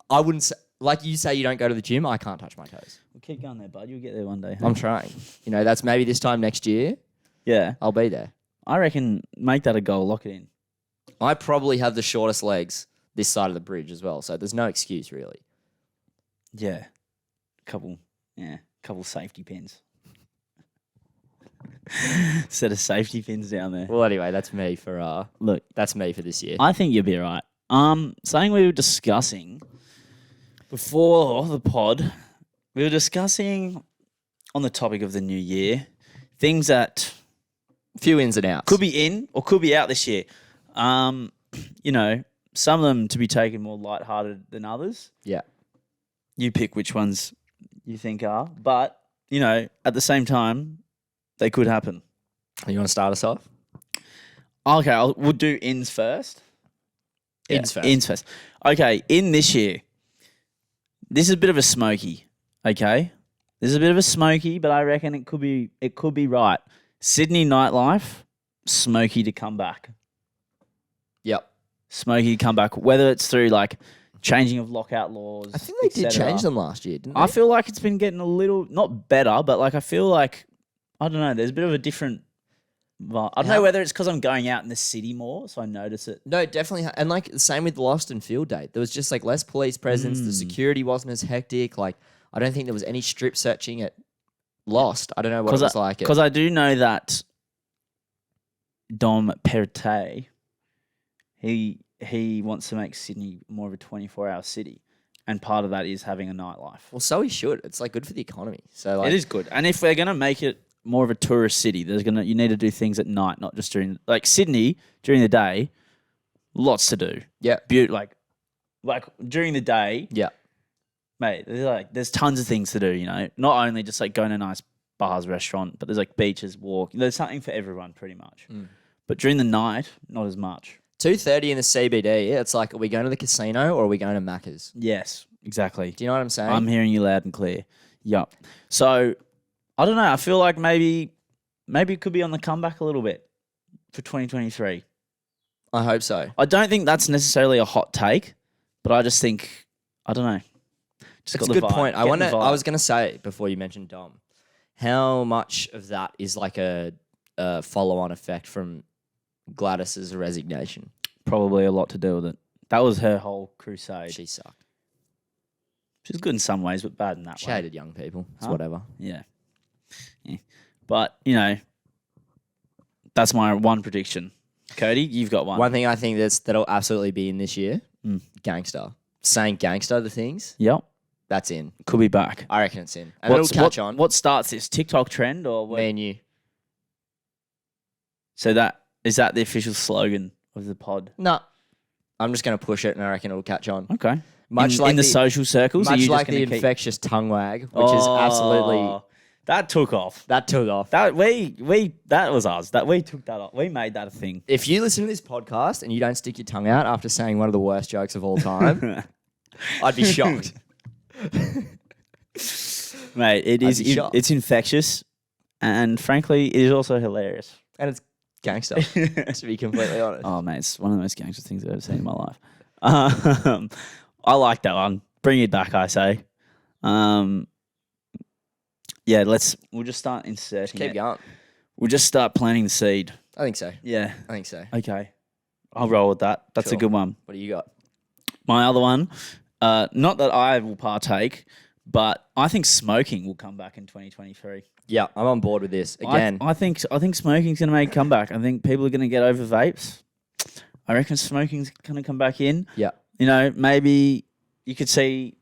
I wouldn't say. Like you say, you don't go to the gym. I can't touch my toes. Well, keep going there, bud. You'll get there one day. I'm trying. That's maybe this time next year. Yeah. I'll be there. I reckon make that a goal. Lock it in. I probably have the shortest legs this side of the bridge as well, so there's no excuse really. Yeah. Couple safety pins. Set of safety pins down there. Well, anyway, that's me for Look, that's me for this year. I think you'll be right. Something we were discussing before the pod, we were discussing on the topic of the new year, things that Few ins and outs. could be in or could be out this year. You know, some of them to be taken more lighthearted than others. Yeah. You pick which ones you think are. But, you know, at the same time, they could happen. You want to start us off? Okay, we'll do ins first. Ins first. Ins first. Okay, in this year, this is a bit of a smoky, okay? This is a bit of a smoky, but I reckon it could be right. Sydney nightlife, smoky to come back. Yep. Smoky to come back, whether it's through like changing of lockout laws. I think they did change them last year, didn't they? I feel like it's been getting a little, not better, but like I feel like, I don't know, there's a bit of a different vibe. I don't know whether it's because I'm going out in the city more, so I notice it. No, definitely. And like the same with Lost and Field Day. There was just like less police presence. The security wasn't as hectic. Like I don't think there was any strip searching at Lost. I don't know what it was like. Because I do know that Dom Perrottet, he wants to make Sydney more of a 24-hour city. And part of that is having a nightlife. Well, so he should. It's like good for the economy. So like, it is good. And if they're going to make it more of a tourist city, you need to do things at night, not just during, like Sydney, during the day, lots to do. Yeah. Like during the day, Yeah. mate, there's tons of things to do, you know. Not only just like going to nice bars, restaurant, but there's like beaches, walk. There's something for everyone pretty much. But during the night, not as much. 2:30 in the CBD. It's like, are we going to the casino or are we going to Macca's? Yes, exactly. Do you know what I'm saying? I'm hearing you loud and clear. Yup. So, I don't know. I feel like maybe it could be on the comeback a little bit for 2023. I hope so. I don't think that's necessarily a hot take, but I just think, I don't know. Just It's got a the good vibe. point. I Getting the vibe. was going to say before you mentioned Dom, how much of that is like a follow-on effect from Gladys's resignation? Probably a lot to do with it. That was her whole crusade. She sucked. She's good in some ways, but bad in that She way. hated young people. It's Huh? whatever. Yeah. But, you know, that's my one prediction. Cody, you've got one. One thing I think that'll absolutely be in this year, Mm. gangster. Saying gangster to things, Yep. that's in. Could be back. I reckon it's in. And it'll catch on. What starts this? TikTok trend or what? Me and you. So is that the official slogan of the pod? No. I'm just going to push it and I reckon it'll catch on. Okay. Much in, like in the social circles? Are Much you like just the gonna keep... infectious tongue wag, which is absolutely... That took off. That took off. That was us. That we took that off. We made that a thing. If you listen to this podcast and you don't stick your tongue out after saying one of the worst jokes of all time, I'd be shocked. Mate, I'd be shocked. it's infectious, and frankly, it is also hilarious. And it's gangster, to be completely honest. Oh, mate, it's one of the most gangster things I've ever seen in my life. I like that one. Bring it back, I say. Yeah, we'll just start inserting Keep it. going. We'll just start planting the seed. I think so. Yeah. I think so. Okay. I'll roll with that. That's a Sure. good one. What do you got? My other one, not that I will partake, but I think smoking will come back in 2023. Yeah, I'm on board with this. Again, I think smoking's going to make a comeback. I think people are going to get over vapes. I reckon smoking's going to come back in. yeah. You know, maybe you could see,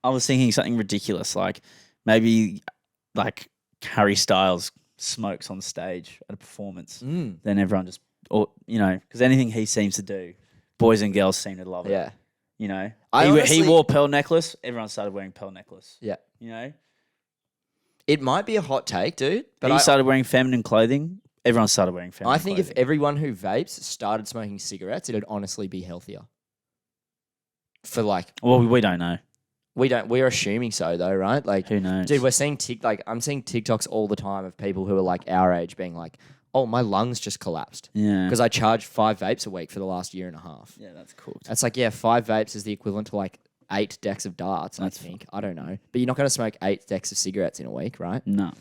I was thinking something ridiculous, like maybe like Harry Styles smokes on stage at a performance. Then everyone just, or you know, because anything he seems to do, boys and girls seem to love it. Yeah. You know, I he honestly- wore pearl necklace, everyone started wearing pearl necklace. Yeah. You know, It might be a hot take, dude, but he started wearing feminine clothing, everyone started wearing feminine I think if clothing. everyone who vapes started smoking cigarettes, it'd honestly be healthier. For like, Well, we don't know. we're assuming so though, right? Like, Who knows? dude, I'm seeing TikToks all the time of people who are like our age being like, oh, my lungs just collapsed Yeah. because I charged 5 vapes a week for the last year and a half. Yeah, that's cool. That's like, yeah, 5 vapes is the equivalent to like 8 decks of darts, I think. I don't know. But you're not going to smoke 8 decks of cigarettes in a week, right? No.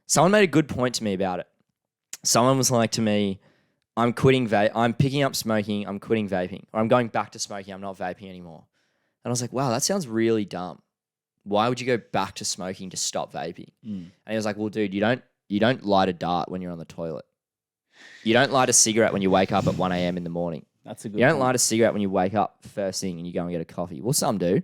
Someone made a good point to me about it. Someone was like to me, I'm picking up smoking, I'm quitting vaping. Or I'm going back to smoking, I'm not vaping anymore. And I was like, wow, that sounds really dumb. Why would you go back to smoking to stop vaping? And he was like, well, dude, you don't light a dart when you're on the toilet. You don't light a cigarette when you wake up at 1 a.m. in the morning. That's a good You don't point. light a cigarette when you wake up first thing and you go and get a coffee. Well, some do.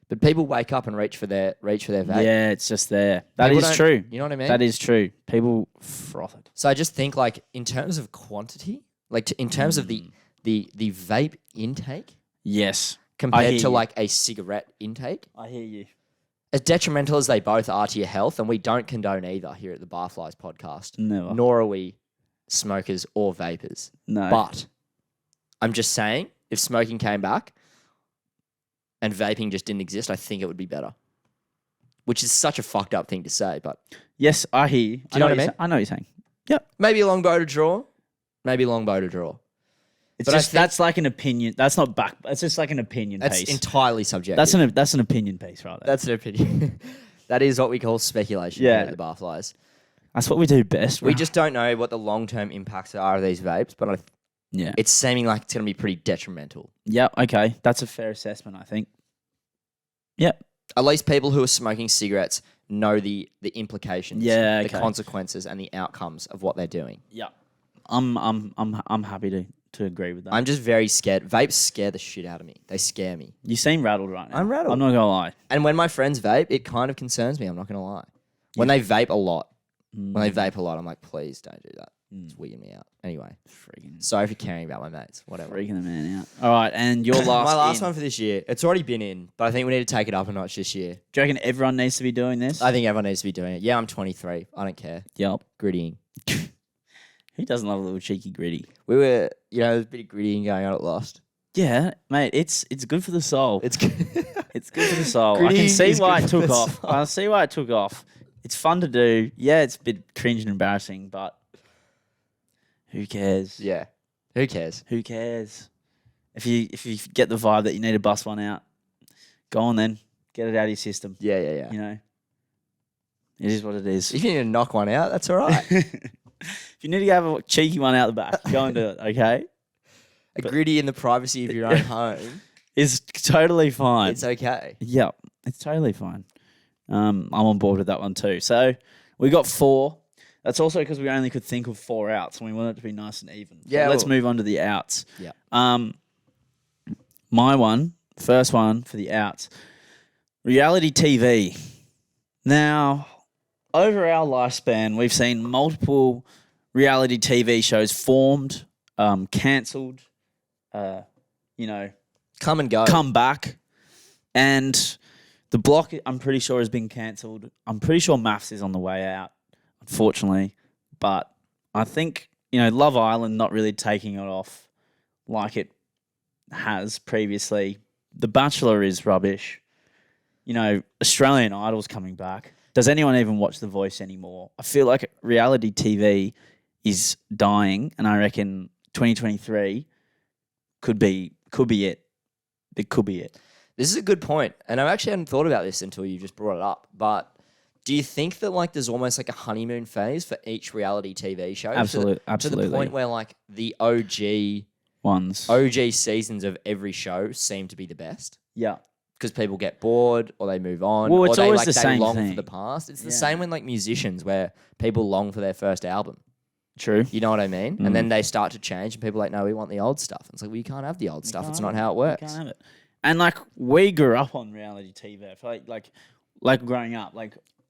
But people wake up and reach for their vape. Yeah, it's just there. That People is don't- true. You know what I mean? That is true. People froth it. So I just think like in terms of quantity, like in terms of the vape intake Yes. compared hear to you. like a cigarette intake, I hear you. as detrimental as they both are to your health, and we don't condone either here at the Barflies podcast, Never. nor are we smokers or vapors. No. But I'm just saying, if smoking came back and vaping just didn't exist, I think it would be better. Which is such a fucked up thing to say, but Yes, I hear you. Do you know what I mean? I know what you're saying. Yep. maybe a long bow to draw. Maybe a long bow to draw. It's But I just think- that's like an opinion. That's not back. It's just like an opinion That's piece. entirely subjective. That's an opinion piece, right there. That's an opinion. That is what we call speculation Yeah. here at the Barflies. That's what we do best. We right? just don't know what the long-term impacts are of these vapes, but yeah. it's seeming like it's going to be pretty detrimental. Yeah. Okay. That's a fair assessment. I think. Yep. At least people who are smoking cigarettes know the implications, Yeah, the okay. consequences, and the outcomes of what they're doing. Yeah. I'm happy to agree with that. I'm just very scared. Vapes scare the shit out of me. They scare me. You seem rattled right now. I'm rattled. I'm not gonna lie. And when my friends vape, it kind of concerns me. I'm not going to lie. When they vape a lot, I'm like, please don't do that. It's weirding me out. Anyway, Freaking sorry for caring about my mates. Whatever. freaking the man out. All right, and your last. My last in. one for this year. It's already been in, but I think we need to take it up a notch this year. Do you reckon everyone needs to be doing this? I think everyone needs to be doing it. Yeah, I'm 23. I don't care. Yep. Grittying. Who doesn't love a little cheeky gritty? We were, there's a bit of grittying going on at Lost. Yeah, mate. It's good for the soul. It's good. It's good for the soul. I Gritty can see is why good it for took the off. soul. I see why it took off. It's fun to do. Yeah, it's a bit cringe and embarrassing, but who cares? Yeah. Who cares? Who cares? If you get the vibe that you need to bust one out, go on then. Get it out of your system. Yeah. You know, it is what it is. If you need to knock one out, that's all right. If you need to have a cheeky one out the back, go and do it. Okay, A gritty in the privacy of your own home. it's totally fine. It's okay. Yep, it's totally fine. I'm on board with that one too. So we got 4. That's also because we only could think of 4 outs, and we want it to be nice and even. So Yeah, let's well- move on to the outs. Yeah. My first one for the outs, reality TV. Now, over our lifespan, we've seen multiple reality TV shows formed, cancelled, Come and go. come back, and the block, I'm pretty sure, has been cancelled. I'm pretty sure Maths is on the way out, unfortunately. But I think, Love Island not really taking it off like it has previously. The Bachelor is rubbish. Australian Idol's coming back. Does anyone even watch The Voice anymore? I feel like reality TV is dying, and I reckon 2023 could be it. It could be it. This is a good point, and I actually hadn't thought about this until you just brought it up. But do you think that there's almost like a honeymoon phase for each reality TV show? Absolutely. To the point where the Ones. OG seasons of every show seem to be the best Yeah. because people get bored or they move on. Well, or it's they, always like, the they same long thing. for the past. It's the Yeah. same with musicians where people long for their first album. True. You know what I mean? Mm. And then they start to change, and people are like, no, we want the old stuff. It's like, well, you can't have the old stuff. It's not how it You works. can't have it. And we grew up on reality TV. I feel like growing up,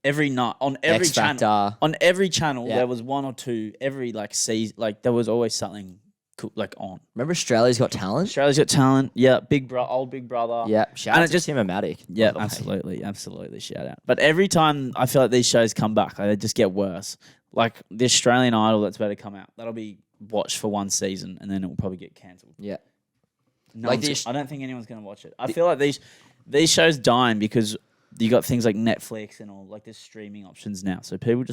every night on every X channel. Factor. On every channel, Yeah. there was one or two. Every season, there was always something on. Remember Australia's Got Talent? Australia's Got Talent. Yeah, old Big Brother. Yeah, shout And out it to just- Tim-O-Matic. Yeah, by the way. absolutely. Shout out. But every time I feel like these shows come back, they just get worse. Like the Australian Idol that's about to come out, that'll be watched for one season and then it will probably get cancelled. Yeah. No Like one's- the- I don't think anyone's going to watch it. I feel like these shows dying because you got things like Netflix and all there's streaming options now. So people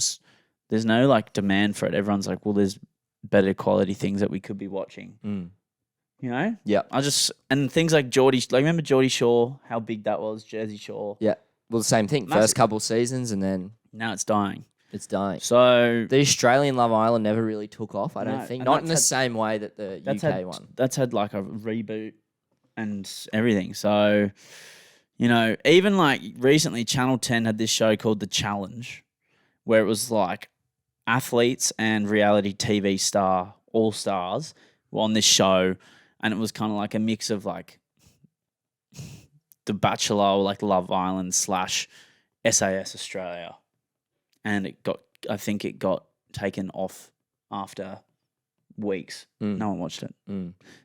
there's no demand for it. Everyone's like, well, there's better quality things that we could be watching. Mm. Yeah. And things like Geordie, remember Geordie Shore, how big that was, Jersey Shore. Yeah. Well, the same thing. Massive. First couple seasons and then Now it's dying. it's dying. So The Australian Love Island never really took off, I don't No, think. and Not in the that's same way that the UK one. That's had a reboot and everything. So, even recently Channel 10 had this show called The Challenge where it was athletes and reality TV star, all stars were on this show, and it was kind of like a mix of The Bachelor or like Love Island / SAS Australia, and I think it got taken off after weeks. No one watched it.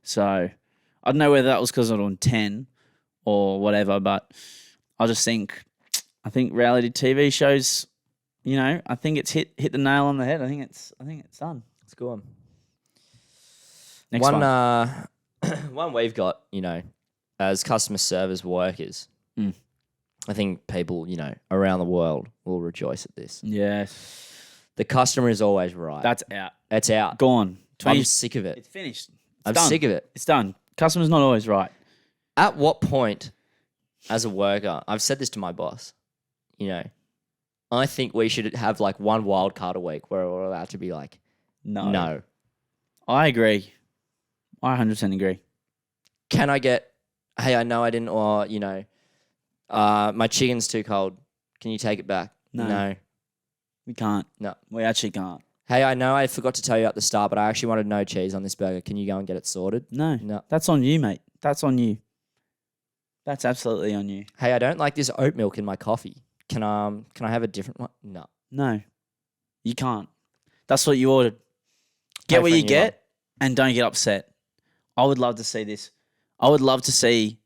So I don't know whether that was because it was on 10 or whatever, but I think reality TV shows, I think it's hit the nail on the head. I think it's done. It's good one. Next one. One we've got, as customer service workers, I think people, around the world will rejoice at this. Yes. The customer is always right. That's out. It's out. Gone. I'm sick of it. It's finished. I'm sick of it. It's done. Customer's not always right. At what point, as a worker, I've said this to my boss, I think we should have like one wild card a week where we're allowed to be like, no. I agree. I 100% agree. Can I get, hey, I know I didn't, or, my chicken's too cold. Can you take it back? No. We can't. No. We actually can't. Hey, I know I forgot to tell you at the start, but I actually wanted no cheese on this burger. Can you go and get it sorted? No. That's on you, mate. That's on you. That's absolutely on you. Hey, I don't like this oat milk in my coffee. Can I have a different one? No. You can't. That's what you ordered. Get what you get and don't get upset. I would love to see this. I would love to see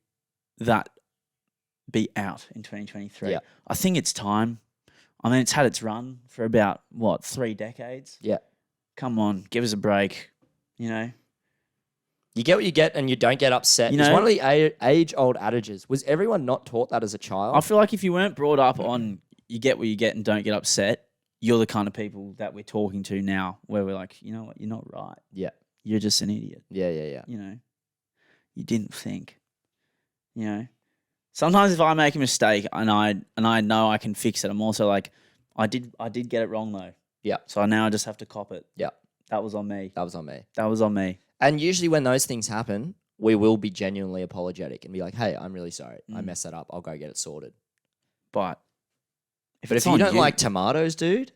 that be out in 2023. Yeah. I think it's time. I mean, it's had its run for about, 3 decades? Yeah. Come on, give us a break, You get what you get and you don't get upset. It's one of the age-old adages. Was everyone not taught that as a child? I feel like if you weren't brought up on you get what you get and don't get upset, you're the kind of people that we're talking to now where we're like, you know what, you're not right. Yeah. You're just an idiot. Yeah. You didn't think. Sometimes if I make a mistake and I know I can fix it, I'm also like, I did get it wrong though. Yeah. So now I just have to cop it. Yeah. That was on me. That was on me. That was on me. And usually when those things happen, we will be genuinely apologetic and be like, hey, I'm really sorry. I messed that up. I'll go get it sorted. But if you don't like tomatoes, dude,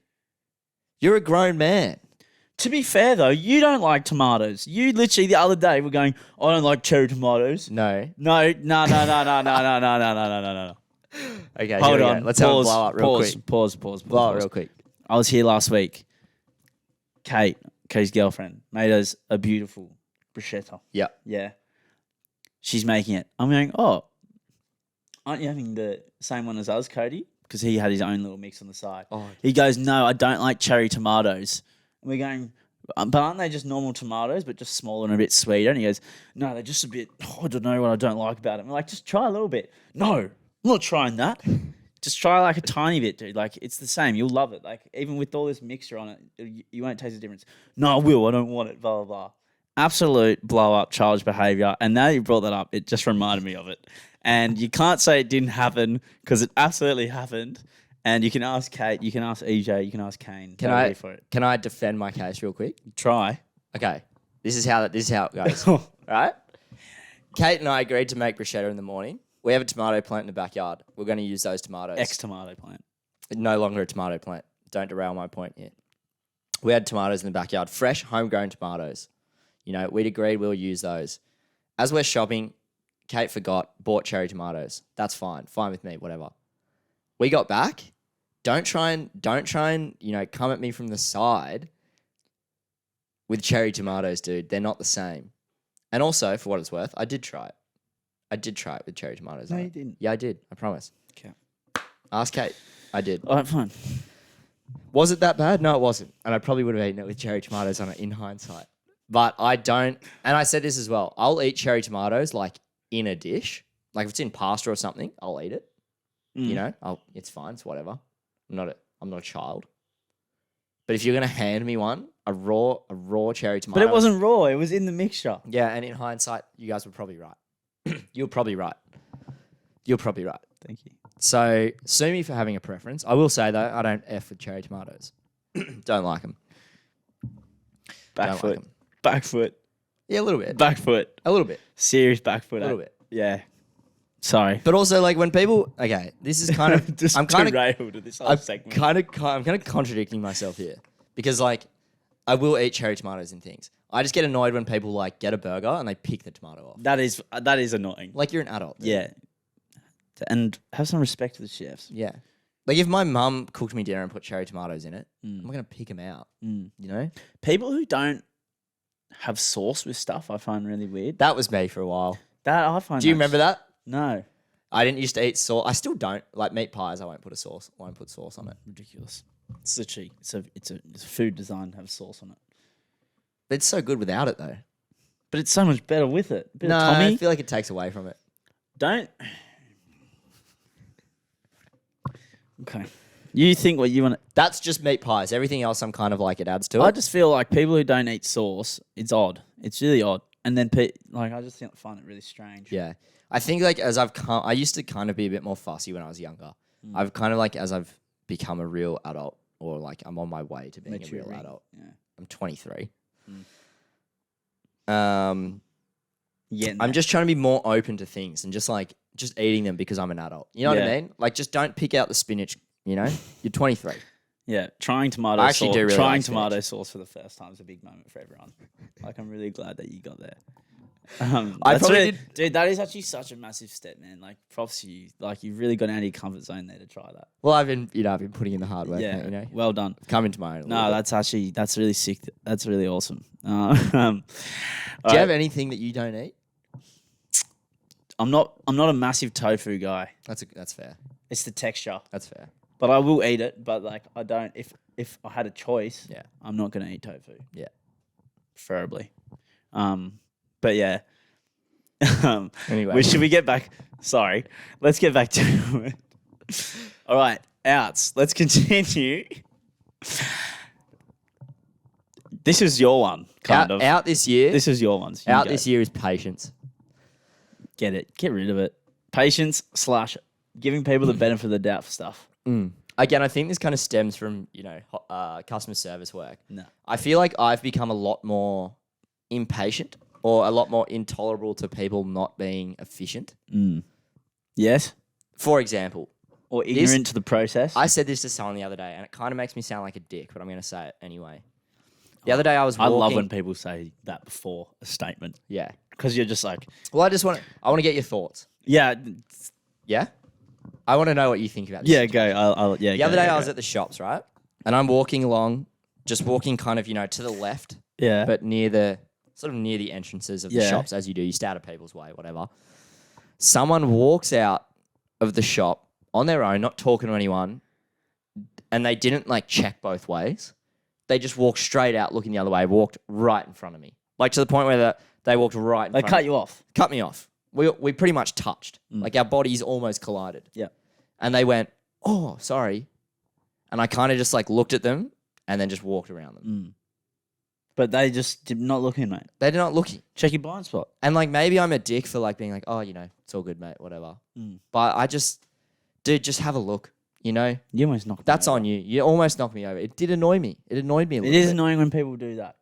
you're a grown man. To be fair, though, you don't like tomatoes. You literally the other day were going, I don't like cherry tomatoes. No. No. Okay, hold on. Let's have a blow up real quick. Pause. Blow up real quick. I was here last week. Kate's girlfriend, made us a beautiful bruschetta. Yeah. Yeah. She's making it. I'm going, oh, aren't you having the same one as us, Cody? Because he had his own little mix on the side. Oh. He goes, no, I don't like cherry tomatoes. And we're going, but aren't they just normal tomatoes, but just smaller and a bit sweeter? And he goes, no, they're just a bit, I don't know what I don't like about them. We're like, just try a little bit. No, I'm not trying that. Just try like a tiny bit, dude. Like, it's the same. You'll love it. Like, even with all this mixture on it, you won't taste the difference. No, I will. I don't want it, blah, blah, blah. Absolute blow-up childish behaviour. And now you brought that up, it just reminded me of it. And you can't say it didn't happen because it absolutely happened. And you can ask Kate, you can ask EJ, you can ask Kane. Can I defend my case real quick? Try. Okay. This is how it goes. Right? Kate and I agreed to make bruschetta in the morning. We have a tomato plant in the backyard. We're going to use those tomatoes. Ex-tomato plant. No longer a tomato plant. Don't derail my point here. We had tomatoes in the backyard. Fresh, homegrown tomatoes. We'd agreed we'll use those. As we're shopping, Kate bought cherry tomatoes. That's fine. Fine with me, whatever. We got back. Don't try and come at me from the side with cherry tomatoes, dude. They're not the same. And also, for what it's worth, I did try it. I did try it with cherry tomatoes. No, you didn't. Yeah, I did. I promise. Okay. Ask Kate. I did. All right, fine. Was it that bad? No, it wasn't. And I probably would have eaten it with cherry tomatoes on it in hindsight. But I don't. And I said this as well. I'll eat cherry tomatoes like in a dish. Like if it's in pasta or something, I'll eat it. It's fine. It's whatever. I'm not a child. But if you're gonna hand me one, a raw cherry tomato. But it wasn't raw. It was in the mixture. Yeah, and in hindsight, you guys were probably right. You're probably right. Thank you. So sue me for having a preference. I will say though, I don't F with cherry tomatoes. Don't like them. Back foot. Yeah, a little bit. Back foot. A little bit. Serious back foot. A little bit. Yeah. Sorry. But also, like when people, okay, this is kind of, just I'm kind of derailed to this whole segment. I'm kind of contradicting myself here because like I will eat cherry tomatoes and things. I just get annoyed when people like get a burger and they pick the tomato off. That is annoying. Like you're an adult. Dude. Yeah. And have some respect for the chefs. Yeah. Like if my mum cooked me dinner and put cherry tomatoes in it, Mm. I'm not going to pick them out. Mm. You know? People who don't have sauce with stuff, I find really weird. That was me for a while. That I find. Do you remember that? No. I didn't used to eat sauce. I still don't. Like meat pies, I won't put sauce on it. Ridiculous. It's literally it's a food design to have sauce on it. But it's so good without it though. But it's so much better with it. Bit No, of Tommy. I feel like it takes away from it. Don't. Okay. You think what you want to. That's just meat pies. Everything else, I'm kind of like it adds to it. I just feel like people who don't eat sauce, it's odd. It's really odd. And then, I just find it really strange. Yeah. I think like as I've come, I used to kind of be a bit more fussy when I was younger. I've kind of like, as I've become a real adult or like I'm on my way to being a real Maturing. adult. Yeah. I'm 23. Yeah. I'm just trying to be more open to things and just eating them because I'm an adult. You know what I Yeah. mean? Like just don't pick out the spinach, you know? You're 23. Yeah. Trying tomato I actually sauce. do really trying like tomato spinach. sauce for the first time is a big moment for everyone. Like, I'm really glad that you got there. I That's probably really- did- Dude, that is actually such a massive step, man. Like, props to you. Like, you've really got out of your comfort zone there to try that. Well, I've been putting in the hard work, Yeah. mate, you know? Well done. Come into my own. a No, little that's really sick. That's really awesome. bit. Do you have anything that you don't eat? I'm not a massive tofu guy. That's fair. It's the texture, That's fair. but I will eat it. But like, I don't. If I had a choice, Yeah. I'm not gonna eat tofu. Yeah. Preferably. But yeah. Anyway. Should we get back? Sorry, let's get back to it. All right, outs. Let's continue. This is your one, kind of. Out this year. This is your one. So out this year is patience. Get it. Get rid of it. Patience / giving people the benefit of the doubt for stuff. Again, I think this kind of stems from, customer service work. No. I feel like I've become a lot more impatient or a lot more intolerable to people not being efficient. Yes. For example, Or ignorant to the process. I said this to someone the other day and it kind of makes me sound like a dick, but I'm going to say it anyway. The other day I was I walking. love when people say that before a statement Yeah. because you're just like, Well, I want to get your thoughts. yeah, Yeah? I want to know what you think about this. yeah, go. The other day I was at the shops, right? And I'm walking along, just walking kind of, to the left, yeah, but near the entrances of the Yeah. shops, as you do. You stay out of people's way, whatever. Someone walks out of the shop on their own, not talking to anyone, and they didn't check both ways. They just walked straight out, looking the other way, walked right in front of me. Like to the point where they walked right in they front cut of me. you off. Cut me off. We pretty much touched. Like our bodies almost collided. Yeah, And they went, "Oh, sorry." And I kind of just looked at them and then just walked around them. but they just did not looking, mate. They're not looking. Check your blind spot. And maybe I'm a dick for being "Oh, it's all good, mate, whatever." But I just, dude, just have a look. You almost knocked. That's me over. on you. You almost knocked me over. It did annoy me. It annoyed me a It little is bit. annoying when people do that.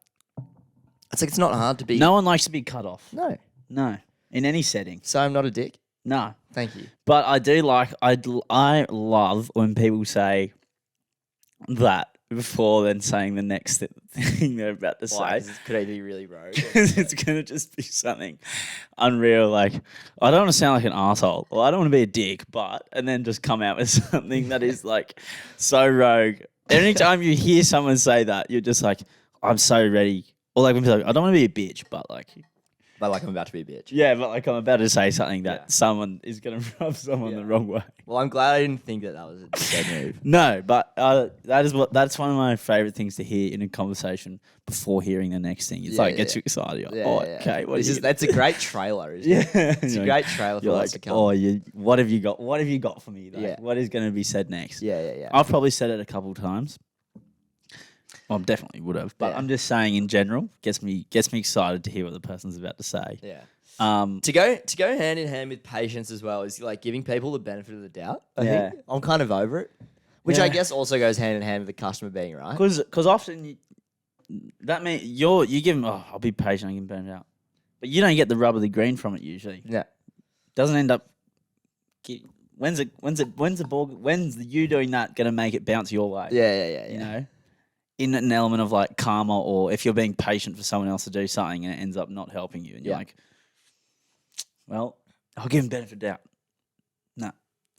It's it's not hard to be. No one likes to be cut off. No. No, in any setting. So I'm not a dick. No, Thank you. but I do like. I love when people say that before then saying the next thing they're about to Why? say. 'Cause it could either be really rogue. Because it's going to just be something unreal. Like, I don't want to sound like an asshole, or I don't want to be a dick, and then just come out with something that is so rogue. Anytime you hear someone say that, you're just like, I'm so ready. Or when people are I don't want to be a bitch, but But I'm about to be a bitch. yeah, but I'm about to say something that Yeah. someone is going to rub someone Yeah. the wrong way. Well, I'm glad I didn't think that was a dickhead move. No, but that's one of my favorite things to hear in a conversation before hearing the next thing. It's gets you excited. You're like, okay, what is That's a great trailer, isn't it? Yeah, It's a great trailer for You're what's to come. what have you got? What have you got for me? Yeah. What is going to be said next? Yeah. I've probably said it a couple times. Well, I definitely would have, but Yeah. I'm just saying in general gets me excited to hear what the person's about to say. Yeah. To To go hand in hand with patience as well is giving people the benefit of the doubt. I Yeah. think I'm kind of over it, which I Yeah. guess also goes hand in hand with the customer being right. because often that means you give them. Oh, I'll be patient. I can burn it out, but you don't get the rub of the green from it usually. Yeah. Doesn't end up. When's you doing that gonna make it bounce your way? Yeah. You know, in an element of karma, or if you're being patient for someone else to do something and it ends up not helping you, and you're Yeah. like, well, I'll give him benefit of doubt. No,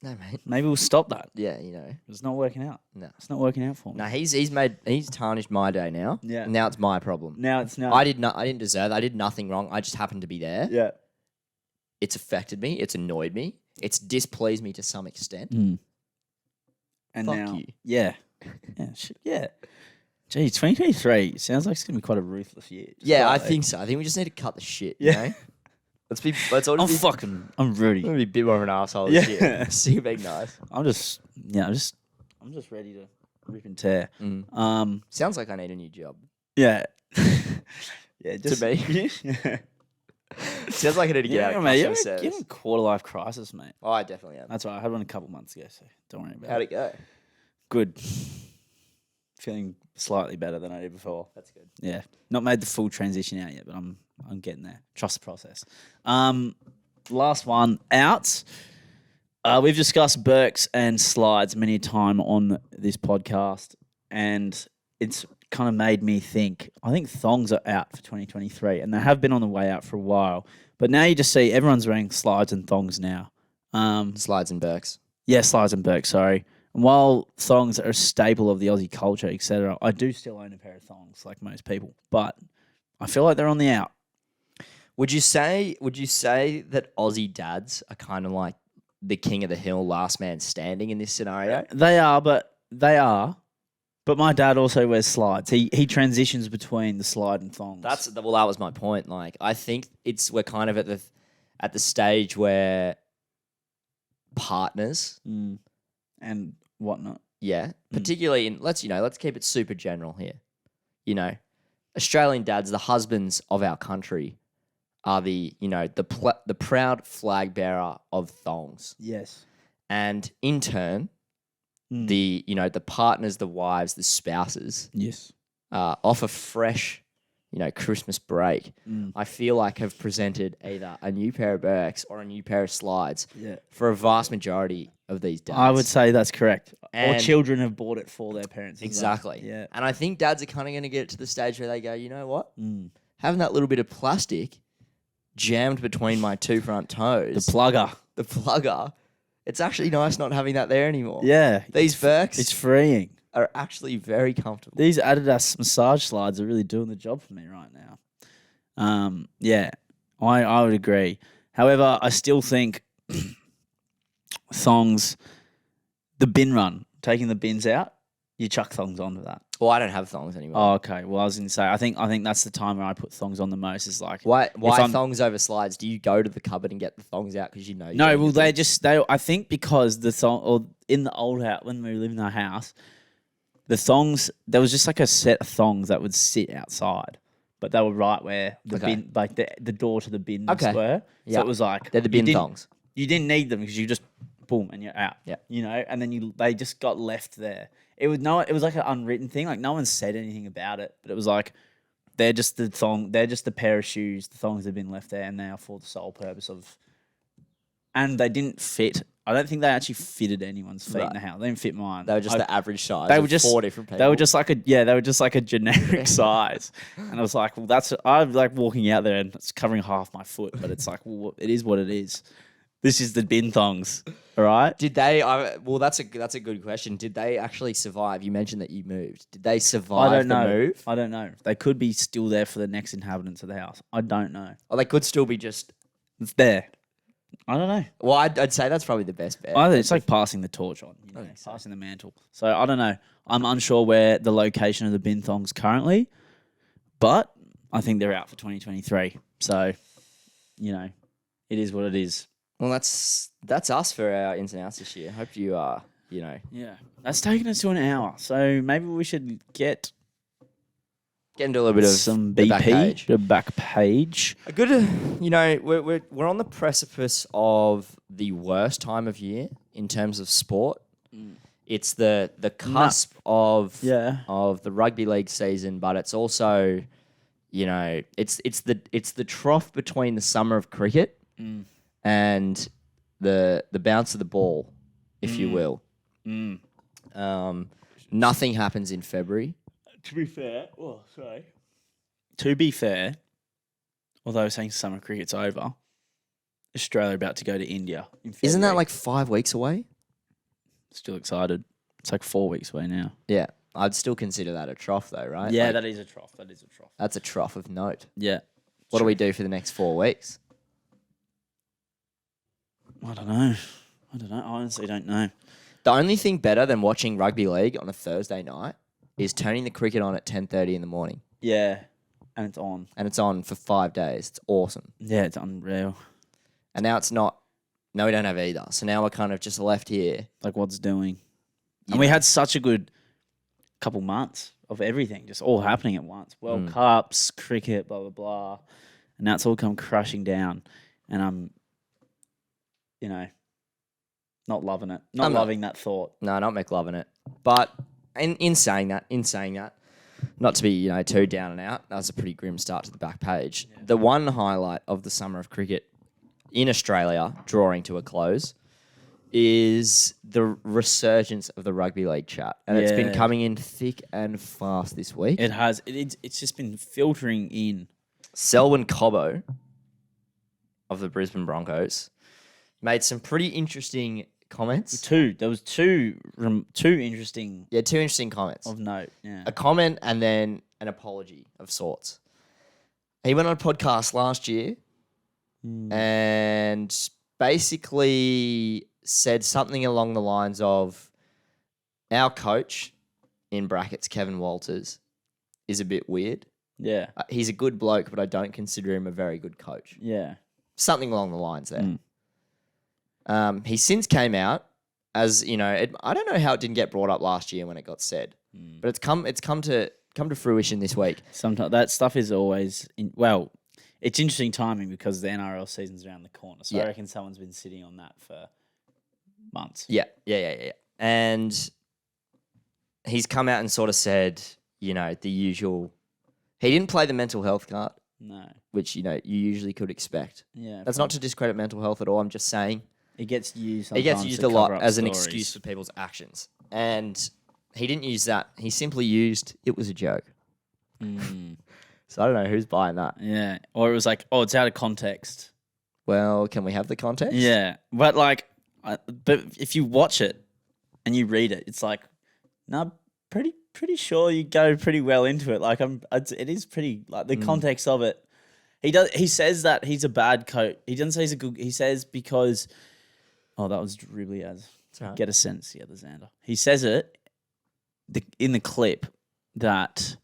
No, mate. Maybe we'll stop that. Yeah, you know. It's not working out. No. It's not working out for me. No, he's tarnished my day now. Yeah. Now it's my problem. Now it's not. I didn't deserve that. I did nothing wrong. I just happened to be there. Yeah. It's affected me. It's annoyed me. It's displeased me to some extent. And Fuck now, you. yeah. Yeah. Gee, 2023 sounds like it's going to be quite a ruthless year. Just Yeah, I quietly. think so. I think we just need to cut the shit. Yeah. You know? Let's all I'm be fucking, I'm ready. I'm gonna be a bit more of an asshole this Yeah. year. See you being nice. I'm just ready to rip and tear. Sounds like I need a new job. Yeah. Yeah, just me? Yeah. Sounds like I need to get out of mate. customer You're service. in a quarter life crisis, mate. Oh, I definitely am. That's right. I had one a couple months ago, so don't worry about How'd it. it go? Good. Feeling slightly better than I did before. That's good. Yeah. Not made the full transition out yet, but I'm getting there. Trust the process. Last one out. We've discussed Burks and slides many a time on this podcast, and it's kind of made me think. I think thongs are out for 2023, and they have been on the way out for a while. But now you just see everyone's wearing slides and thongs now. Slides and Burks. Yeah, slides and Burks, sorry. And while thongs are a staple of the Aussie culture, etc., I do still own a pair of thongs, like most people. But I feel like they're on the out. Would you say that Aussie dads are kind of like the king of the hill, last man standing in this scenario? They are. But my dad also wears slides. He transitions between the slide and thongs. That was my point. Like, I think we're kind of at the stage where partners, and whatnot. yeah, particularly in let's keep it super general here. You know, Australian dads, the husbands of our country, are the proud flag bearer of thongs, Yes. and in turn, the partners, the wives, the spouses, Yes. off a fresh, Christmas break, I feel like have presented either a new pair of Birks or a new pair of slides Yeah. for a vast majority of these dads. I would say that's correct. Or And- children have bought it for their parents. as well. Exactly. Yeah. And I think dads are kind of going to get to the stage where they go, you know what? Having that little bit of plastic jammed between my two front toes, The plugger. the plugger, it's actually nice not having that there anymore. Yeah. These Birks It's freeing. are actually very comfortable. These Adidas massage slides are really doing the job for me right now. Yeah, I would agree. However, I still think thongs, the bin run, taking the bins out, you chuck thongs onto that. Well, I don't have thongs anymore. Oh, okay. Well, I was going to say, I think that's the time where I put thongs on the most. Is like Why I'm- thongs over slides? Do you go to the cupboard and get the thongs out because you know? No, well, I think because the thong, or in the old house when we lived in our house, the thongs, there was just like a set of thongs that would sit outside, but they were right where the Okay. bin, like the door to the bins Okay. were. Yeah. So it was like They're the you bin didn't- thongs. You didn't need them because you just boom and you're out. Yeah. And then they just got left there. It was like an unwritten thing. Like no one said anything about it, but it was like they're just the thong. They're just the pair of shoes. The thongs have been left there, and they are for the sole purpose of. And they didn't fit. I don't think they actually fitted anyone's feet in the house. They didn't fit mine. They were just the average size. They of were just 4 different people. They were just like a generic size, and I was like, well, I'm like walking out there and it's covering half my foot, but it's like, well, it is what it is. This is the bin thongs, all right? Did they? Well, that's a good question. Did they actually survive? You mentioned that you moved. Did they survive I don't know. the move? I don't know. They could be still there for the next inhabitants of the house. I don't know. Or they could still be just. It's there. I don't know. Well, I'd say that's probably the best bet. It's like passing the torch on, passing the mantle. So I don't know. I'm unsure where the location of the bin thongs currently, but I think they're out for 2023. So, it is what it is. Well, that's us for our ins and outs this year. Hope you are, Yeah, that's taken us to an hour. So maybe we should get into a little bit of some the BP, back page. the back page. A good, we're on the precipice of the worst time of year in terms of sport. It's the cusp of the rugby league season, but it's also, it's the trough between the summer of cricket and the bounce of the ball, if you will. Nothing happens in February. To be fair, although saying summer cricket's over, Australia about to go to India. In Isn't that February. like 5 weeks away? Still excited. It's like 4 weeks away now. Yeah. I'd still consider that a trough, though, right? Yeah, Like, that is a trough. that's a trough of note. Yeah. What do we do for the next 4 weeks? I don't know. I honestly don't know. The only thing better than watching rugby league on a Thursday night is turning the cricket on at 10:30 in the morning. Yeah. And it's on. And it's on for 5 days. It's awesome. Yeah, it's unreal. And now it's not. No, we don't have either. So now we're kind of just left here. Like what's doing. Yeah. And we had such a good couple months of everything just all happening at once. World Cups, cricket, blah, blah, blah. And now it's all come crashing down. And I'm, not loving it. Not loving that thought. No, not McLovin it. But in saying that, not to be, too down and out, that was a pretty grim start to the back page. Yeah. The one highlight of the summer of cricket in Australia, drawing to a close, is the resurgence of the rugby league chat. And it's been coming in thick and fast this week. It has. It's just been filtering in. Selwyn Cobbo of the Brisbane Broncos made some pretty interesting comments. There was two interesting. Yeah, two interesting comments. Of note, yeah. A comment and then an apology of sorts. He went on a podcast last year and basically said something along the lines of, our coach, in brackets Kevin Walters, is a bit weird. Yeah. He's a good bloke, but I don't consider him a very good coach. Yeah. Something along the lines there. He since came out as, I don't know how it didn't get brought up last year when it got said, but it's come to fruition this week. Sometimes that stuff is always it's interesting timing because the NRL season's around the corner. So I reckon someone's been sitting on that for months. Yeah. And he's come out and sort of said, the usual. He didn't play the mental health card. No. Which, you usually could expect. Yeah. That's not to discredit mental health at all. I'm just saying. It gets used It gets used a lot as an stories. excuse for people's actions. And he didn't use that. He simply used, it was a joke. So I don't know who's buying that. Yeah. Or it was like, it's out of context. Well, can we have the context? Yeah. But but if you watch it and you read it, it's like, no, pretty sure you go pretty well into it. Like it is pretty like the context of it. He says that he's a bad coach. He doesn't say he's a good. He says because, that was dribbly as. Right. Get a sense, the other Xander. He says it in the clip that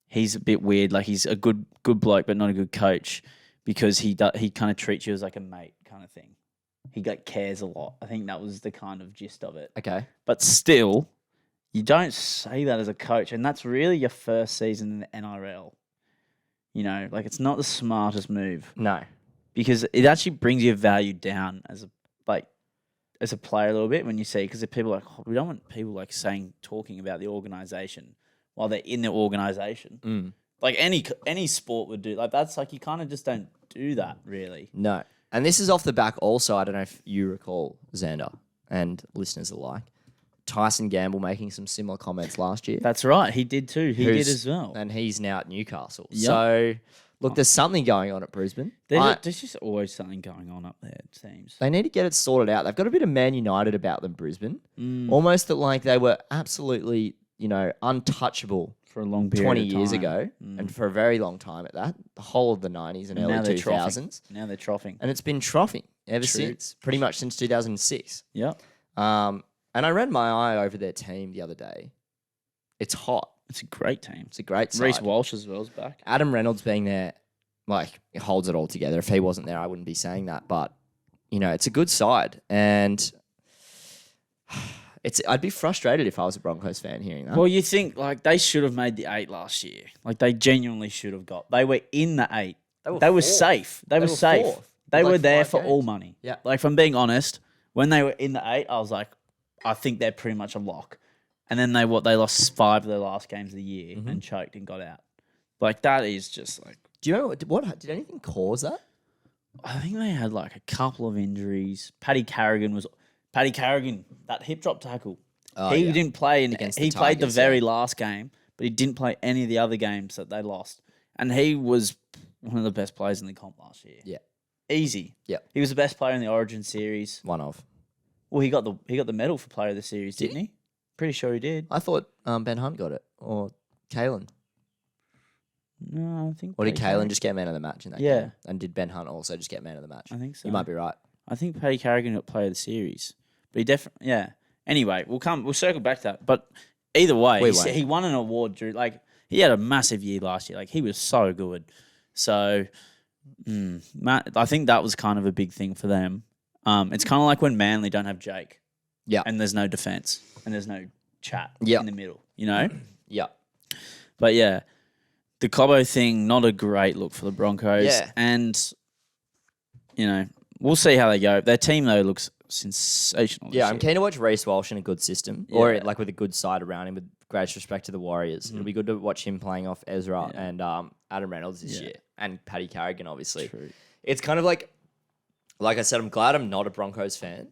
he's a bit weird. Like he's a good bloke, but not a good coach because he kind of treats you as like a mate kind of thing. He cares a lot. I think that was the kind of gist of it. Okay. But still, you don't say that as a coach, and that's really your first season in the NRL. It's not the smartest move. No. Because it actually brings your value down as a player a little bit when you see, because if people are we don't want people talking about the organisation while they're in the organisation. Like any sport would do. Like that's you kind of just don't do that really. No. And this is off the back also, I don't know if you recall, Xander, and listeners alike, Tyson Gamble making some similar comments last year. That's right. He did too. He did as well. And he's now at Newcastle. Yep. So, look, there's something going on at Brisbane. There's just always something going on up there, it seems. They need to get it sorted out. They've got a bit of Man United about them, Brisbane. Almost that they were absolutely, untouchable for a long period 20 of time. years ago, and for a very long time at that, the whole of the 90s and early 2000s. Now they're troughing. And it's been troughing ever since, pretty much since 2006. Yep. And I ran my eye over their team the other day. It's hot. It's a great team. It's a great side. Reece Walsh as well is back. Adam Reynolds being there, it holds it all together. If he wasn't there, I wouldn't be saying that. But, it's a good side. And I'd be frustrated if I was a Broncos fan hearing that. Well, you think they should have made the 8 last year. They genuinely should have got. They were in the 8. They were safe. They were safe. Fourth. They were there 5 for games. all money. Yeah. If I'm being honest, when they were in the 8, I was like, I think they're pretty much a lock. And then they lost 5 of their last games of the year and choked and got out. That is just Do you know what did anything cause that? I think they had a couple of injuries. Paddy Carrigan, that hip drop tackle. He didn't play he played the very last game, but he didn't play any of the other games that they lost. And he was one of the best players in the comp last year. Yeah. Easy. Yeah. He was the best player in the Origin series. One of. Well, he got the medal for Player of the Series, didn't he? Pretty sure he did. I thought Ben Hunt got it, or Kalen. No, I think. Or did Paddy Kalen just get man of the match in that Yeah. game? And did Ben Hunt also just get man of the match? I think so. You might be right. I think Paddy Carrigan got Player of the Series, but he definitely Anyway, we'll circle back to that. But either way, he won an award. He had a massive year last year. Like he was so good. So, I think that was kind of a big thing for them. It's kind of like when Manly don't have Jake. Yeah. And there's no defense and there's no chat Yeah. in the middle. You know. Yeah. But yeah, the Cobbo thing, not a great look for the Broncos. Yeah. And we'll see how they go. Their team though looks sensational. Yeah, this I'm year. keen to watch Reece Walsh in a good system, or Yeah. like with a good side around him. With great respect to the Warriors, it'll be good to watch him playing off Ezra and Adam Reynolds this year, and Paddy Carrigan, obviously. True. It's kind of like I said, I'm glad I'm not a Broncos fan.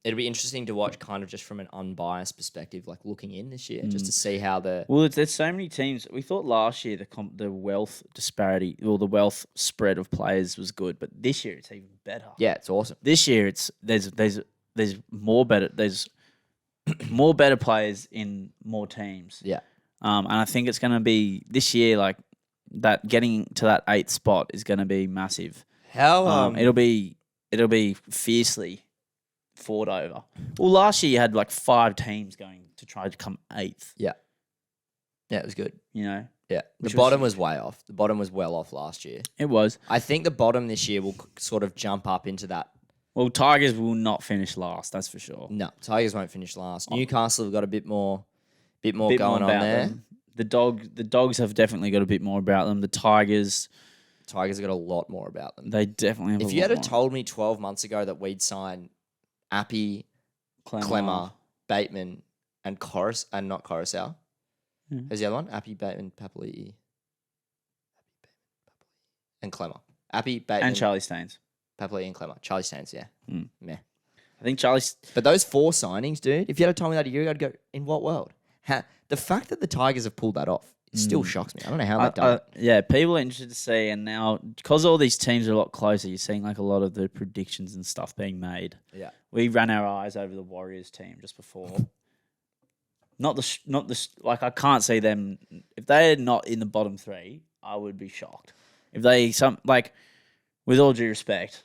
It'll be interesting to watch, kind of just from an unbiased perspective, like looking in this year, just to see how the Well, there's so many teams. We thought last year the wealth disparity or the wealth spread of players was good, but this year it's even better. it's awesome. This year there's more better players in more teams. Yeah, And I think it's going to be this year, like that getting to that 8th spot is going to be massive. how It'll be fiercely fought over. Well, last year you had like 5 teams going to try to come 8th. yeah, it was good. You know, Yeah, the Which was bottom huge. was way off. The bottom was well off last year. it was. I think the bottom this year will sort of jump up into that. Well, Tigers will not finish last. That's for sure. No, Tigers won't finish last. Newcastle have got a bit more Bit going more on about there. them. The Dogs have definitely got a bit more about them. The Tigers, Tigers have got a lot more about them. they definitely have. If a you lot had more. told me 12 months ago that we'd sign Appy, Clemmer, Bateman, and not Coruscant. Hmm. Who's the other one? Appy, Bateman, Papali'i. And Clemmer. Appy, Bateman, and Charlie Staines. Papali'i, and Clemmer. Charlie Staines, yeah. Meh. I think Charlie. But those 4 signings, dude, if you had told me that a year ago, I'd go, in what world? The fact that the Tigers have pulled that off, it still shocks me. I don't know how they've done it. Yeah, people are interested to see, and now because all these teams are a lot closer, you're seeing like a lot of the predictions and stuff being made. Yeah. We ran our eyes over the Warriors team just before. Like I can't see them if they're not in the bottom 3. I would be shocked if they with all due respect,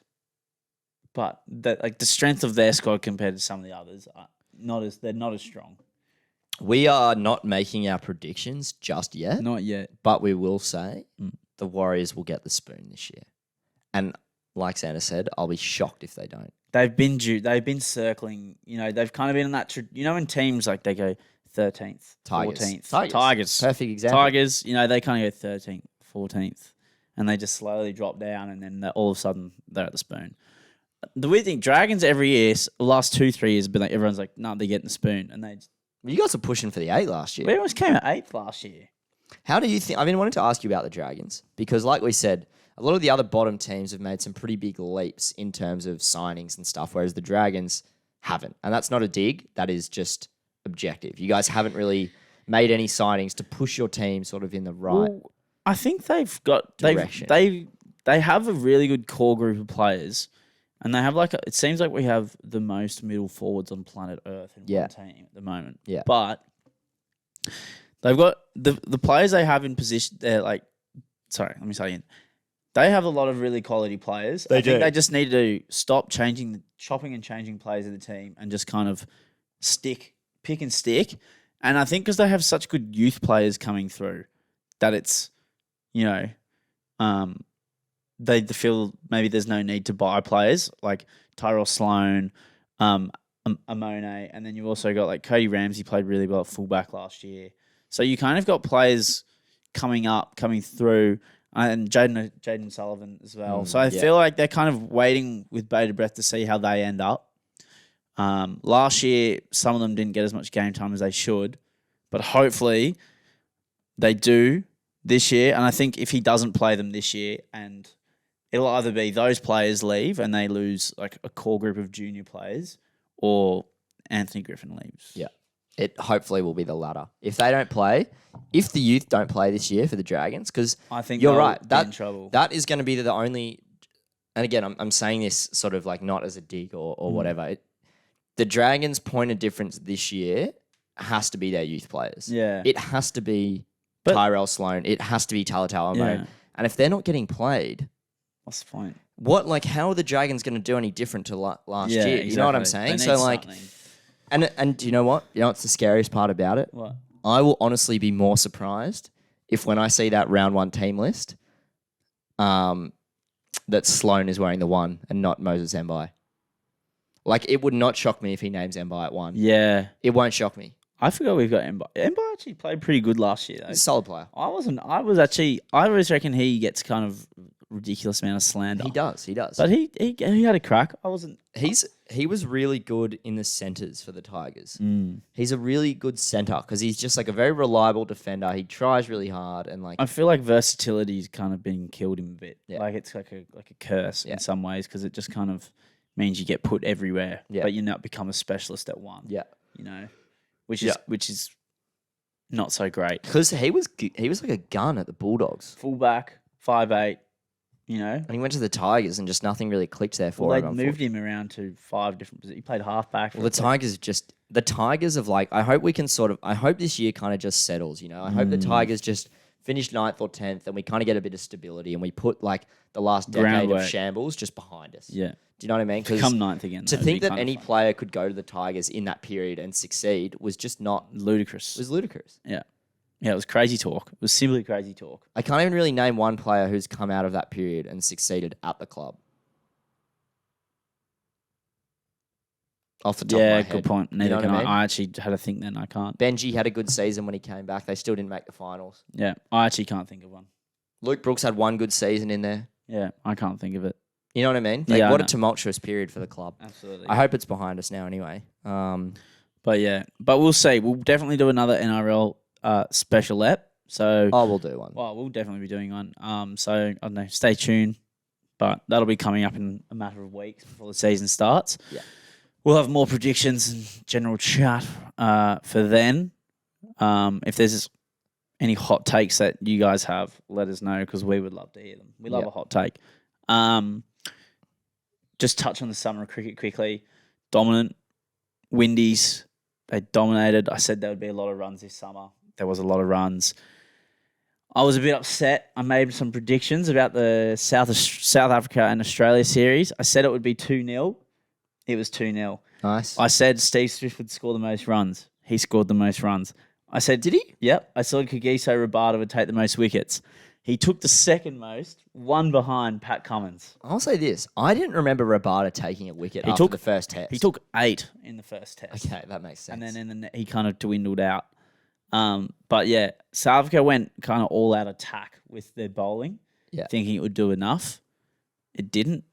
but the strength of their squad compared to some of the others are they're not as strong. We are not making our predictions just yet, Not yet. but we will say the Warriors will get the spoon this year. And like Santa said, I'll be shocked if they don't. They've been due. They've been circling. They've kind of been in that. In teams like they go 13th, Tigers. 14th. Tigers. Perfect example. Tigers. They kind of go 13th, 14th, and they just slowly drop down, and then all of a sudden they're at the spoon. The weird thing, Dragons every year, the last 2-3 years, have been like everyone's like, no, they're getting the spoon, and they. You guys were pushing for the 8 last year. We almost came at 8th last year. How do you think? I've been wanting to ask you about the Dragons because, like we said, a lot of the other bottom teams have made some pretty big leaps in terms of signings and stuff, whereas the Dragons haven't. And that's not a dig. That is just objective. You guys haven't really made any signings to push your team sort of in the right. Well, I think they've got Direction. They have a really good core group of players, and they have it seems like we have the most middle forwards on planet Earth in one team at the moment. Yeah. But they've got the players they have in position. They're like, sorry, let me say again. They have a lot of really quality players. I think they just need to stop chopping and changing players in the team and just kind of pick and stick. And I think because they have such good youth players coming through, that it's, they feel maybe there's no need to buy players like Tyrell Sloan, Amone, and then you've also got like Cody Ramsey played really well at fullback last year. So you kind of got players coming through, and Jaden Sullivan as well. So I feel like they're kind of waiting with bated breath to see how they end up. Last year, some of them didn't get as much game time as they should, but hopefully they do this year. And I think if he doesn't play them this year, and it'll either be those players leave and they lose like a core group of junior players, or Anthony Griffin leaves. Yeah. It hopefully will be the latter. If they don't play, if the youth don't play this year for the Dragons, because I think you're they'll right, be in trouble. that is going to be the only. And again, I'm saying this sort of like not as a dig or whatever. the Dragons' point of difference this year has to be their youth players. Yeah. It has to be But- Tyrell Sloan. It has to be Talatau Amo. Yeah. And if they're not getting played, What's the point? how are the Dragons going to do any different to last Yeah, year? You know what I'm exactly. saying? They So need like, something. and do you know what? You know what's the scariest part about it? What? I will honestly be more surprised if when I see that round 1 team list, that Sloan is wearing the 1 and not Moses Mbai. Like, it would not shock me if he names Mbai at 1. Yeah. It won't shock me. I forgot we've got Emba. Emba actually played pretty good last year, though. He's a solid player. I always reckon he gets kind of ridiculous amount of slander. He does. But he had a crack. I wasn't. He was really good in the centres for the Tigers. Mm. He's a really good centre because he's just like a very reliable defender. He tries really hard and like I feel like versatility's kind of been killed him a bit. Yeah. Like it's like a curse Yeah. in some ways because it just kind of means you get put everywhere, Yeah. but you not become a specialist at one. yeah. You know, which Yeah. is not so great. Because he was like a gun at the Bulldogs. Fullback, 5'8", you know. And he went to the Tigers and just nothing really clicked there for Well, him. they moved him around to 5 different positions. He played halfback. Well, the Tigers have like, I hope we can I hope this year kind of just settles, you know? I hope the Tigers just finish 9th or 10th and we kind of get a bit of stability and we put like the last decade Groundwork. of shambles just behind us. Yeah. Do you know what I mean? 'Cause Come 9th again. to though, think would be that kind of any fun. player could go to the Tigers in that period and succeed was just not, Ludicrous. was ludicrous. Yeah. Yeah, it was crazy talk. It was simply crazy talk. I can't even really name one player who's come out of that period and succeeded at the club. Off the top of my Yeah, head. good point. You Neither know what can I mean? I actually had to think then. I can't. Benji had a good season when he came back. They still didn't make the finals. Yeah, I actually can't think of one. Luke Brooks had one good season in there. Yeah, I can't think of it. You know what I mean? Like, Yeah, I what a know. tumultuous period for the club. Absolutely. I hope it's behind us now anyway. But yeah, but we'll see. We'll definitely do another NRL special ep. So, We'll do one. well, we'll definitely be doing one. So I don't know. Stay tuned. But that'll be coming up in a matter of weeks before the season starts. Yeah. We'll have more predictions and general chat for then. If there's any hot takes that you guys have, let us know because we would love to hear them. We love Yeah. a hot take. Just touch on the summer of cricket quickly. Dominant. Windies, they dominated. I said there would be a lot of runs this summer. There was a lot of runs. I was a bit upset. I made some predictions about the South Africa and Australia series. I said it would be 2-0. It was 2-0. Nice. I said Steve Smith would score the most runs. He scored the most runs. I said, did he? Yep. I said Kagiso Rabada would take the most wickets. He took the second most, one behind Pat Cummins. I'll say this. I didn't remember Rabada taking a wicket after the first test. He took 8 in the first test. Okay, that makes sense. And then in the he kind of dwindled out. But yeah, South Africa went kind of all out attack with their bowling, thinking it would do enough. It didn't.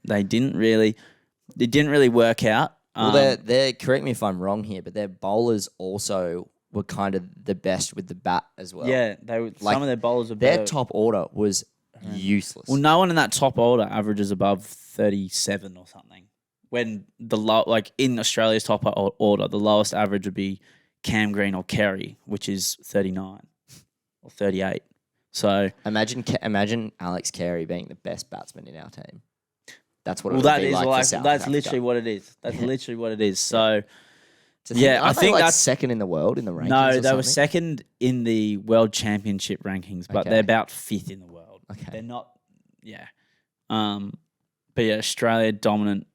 It didn't really work out. Well, they're correct me if I'm wrong here, but their bowlers also were kind of the best with the bat as well. Yeah, they were, Like, some of their bowlers were better. Their top order was useless. Well, no one in that top order averages above 37 or something. When in Australia's top order, the lowest average would be Cam Green or Kerry, which is 39 or 38. So imagine Alex Carey being the best batsman in our team. That's what it would that be is like for South that's Africa. literally what it is. That's literally what it is. So I I think like that's second in the world in the rankings. no, or they were something? second in the World Championship rankings, but Okay. they're about 5th in the world. Okay. They're not, yeah. But yeah, Australia dominant,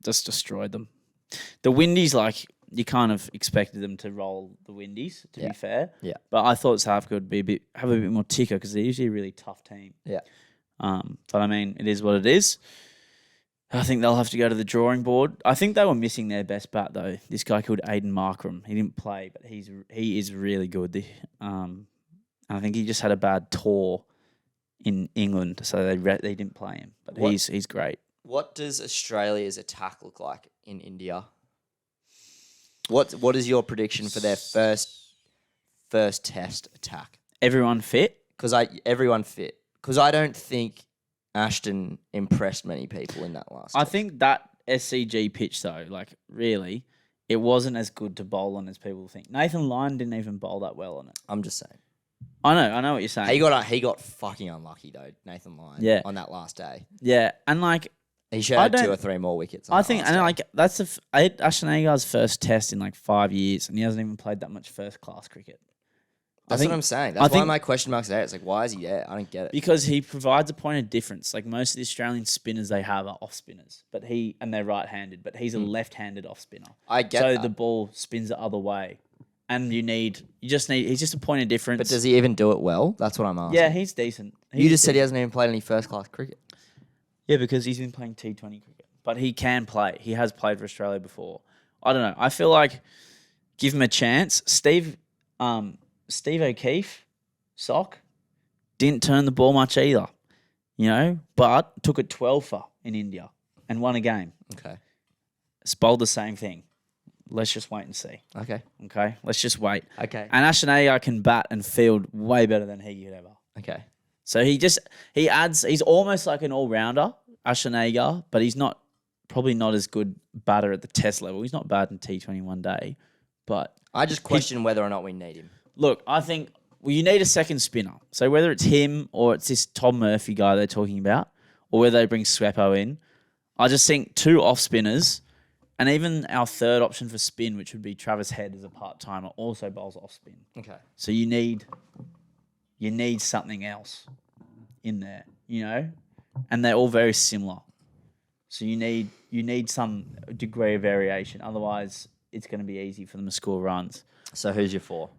just destroyed them. The Windies, you kind of expected them to roll the Windies, to be fair. Yeah. But I thought South Africa would have a bit more ticker because they're usually a really tough team. Yeah. But I mean, it is what it is. I think they'll have to go to the drawing board. I think they were missing their best bat though. This guy called Aiden Markram. He didn't play, but he is really good. I think he just had a bad tour in England, so they didn't play him. But he's great. What does Australia's attack look like in India? What is your prediction for their first test attack? Everyone fit? Everyone fit. Because I don't think Ashton impressed many people in that last I test. think that SCG pitch though, really, it wasn't as good to bowl on as people think. Nathan Lyon didn't even bowl that well on it. I'm just saying. I know what you're saying. He got fucking unlucky though, Nathan Lyon. Yeah. On that last day. Yeah, and He should I have 2 don't- or 3 more wickets. I think, and like that's Ashanagar's first test in like 5 years, and he hasn't even played that much first class cricket. That's think- what I'm saying. I That's why think- my question mark's there. It's like, why is he there? I don't get it. Because he provides a point of difference. Like most of the Australian spinners they have are off spinners, and they're right-handed, but he's a left-handed off spinner. I get So that. the ball spins the other way, and he's just a point of difference. But does he even do it well? That's what I'm asking. Yeah, he's decent. You just said he hasn't even played any first class cricket. Yeah, because he's been playing T20 cricket, but he can play. He has played for Australia before. I don't know. I feel like give him a chance. Steve O'Keefe, sock, didn't turn the ball much either, but took it 12 for in India and won a game. Okay. It's bowled the same thing. Let's just wait and see. Okay. Okay, let's just wait. Okay. And Ashanagar can bat and field way better than he could ever. Okay. So he's almost like an all-rounder, Ashanagar, but he's probably not as good batter at the test level. He's not bad in T20 one day, but I just question whether or not we need him. look, I think you need a second spinner. So whether it's him or it's this Tom Murphy guy they're talking about, or whether they bring Sweppo in, I just think 2 off spinners, and even our third option for spin, which would be Travis Head as a part-timer, also bowls off spin. Okay. So you need something else in there, and they're all very similar. So you need some degree of variation. Otherwise, it's going to be easy for them to score runs. So who's your 4?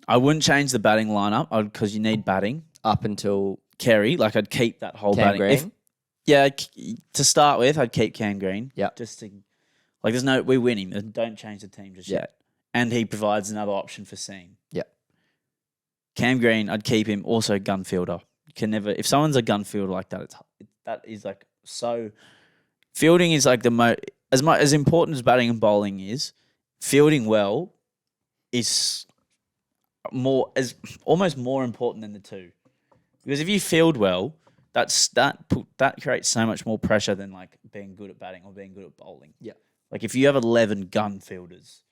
I wouldn't change the batting lineup because you need batting. Up until Kerry, I'd keep that whole Cam batting. Green? To start with, I'd keep Cam Green. Yeah. Just to, we're winning. Don't change the team just yet. And he provides another option for seam. Yeah. Cam Green, I'd keep him. Also, gun fielder. You can never, if someone's a gun fielder like that, that is so. Fielding is as important as batting and bowling is. Fielding well is almost more important than the two, because if you field well, that creates so much more pressure than being good at batting or being good at bowling. Yeah. If you have 11 gun fielders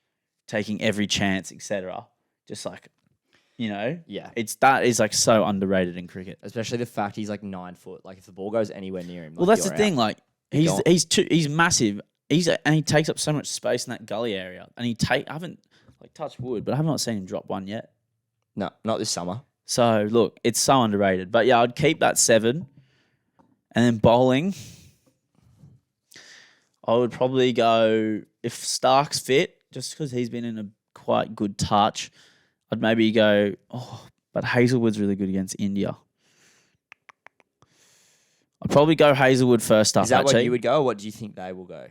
taking every chance, etc., just yeah, that is so underrated in cricket. especially the fact he's 9 foot. If the ball goes anywhere near him, Well, that's the you're thing. out. Gone. He's massive. And he takes up so much space in that gully area. And I haven't touched wood, but I have not seen him drop one yet. No, not this summer. So look, it's so underrated. But yeah, I'd keep that 7, and then bowling. I would probably go if Stark's fit, just because he's been in a quite good touch. I'd maybe go. But Hazelwood's really good against India. I'd probably go Hazelwood first up. Is that actually. what you would go, or what do you think they will go?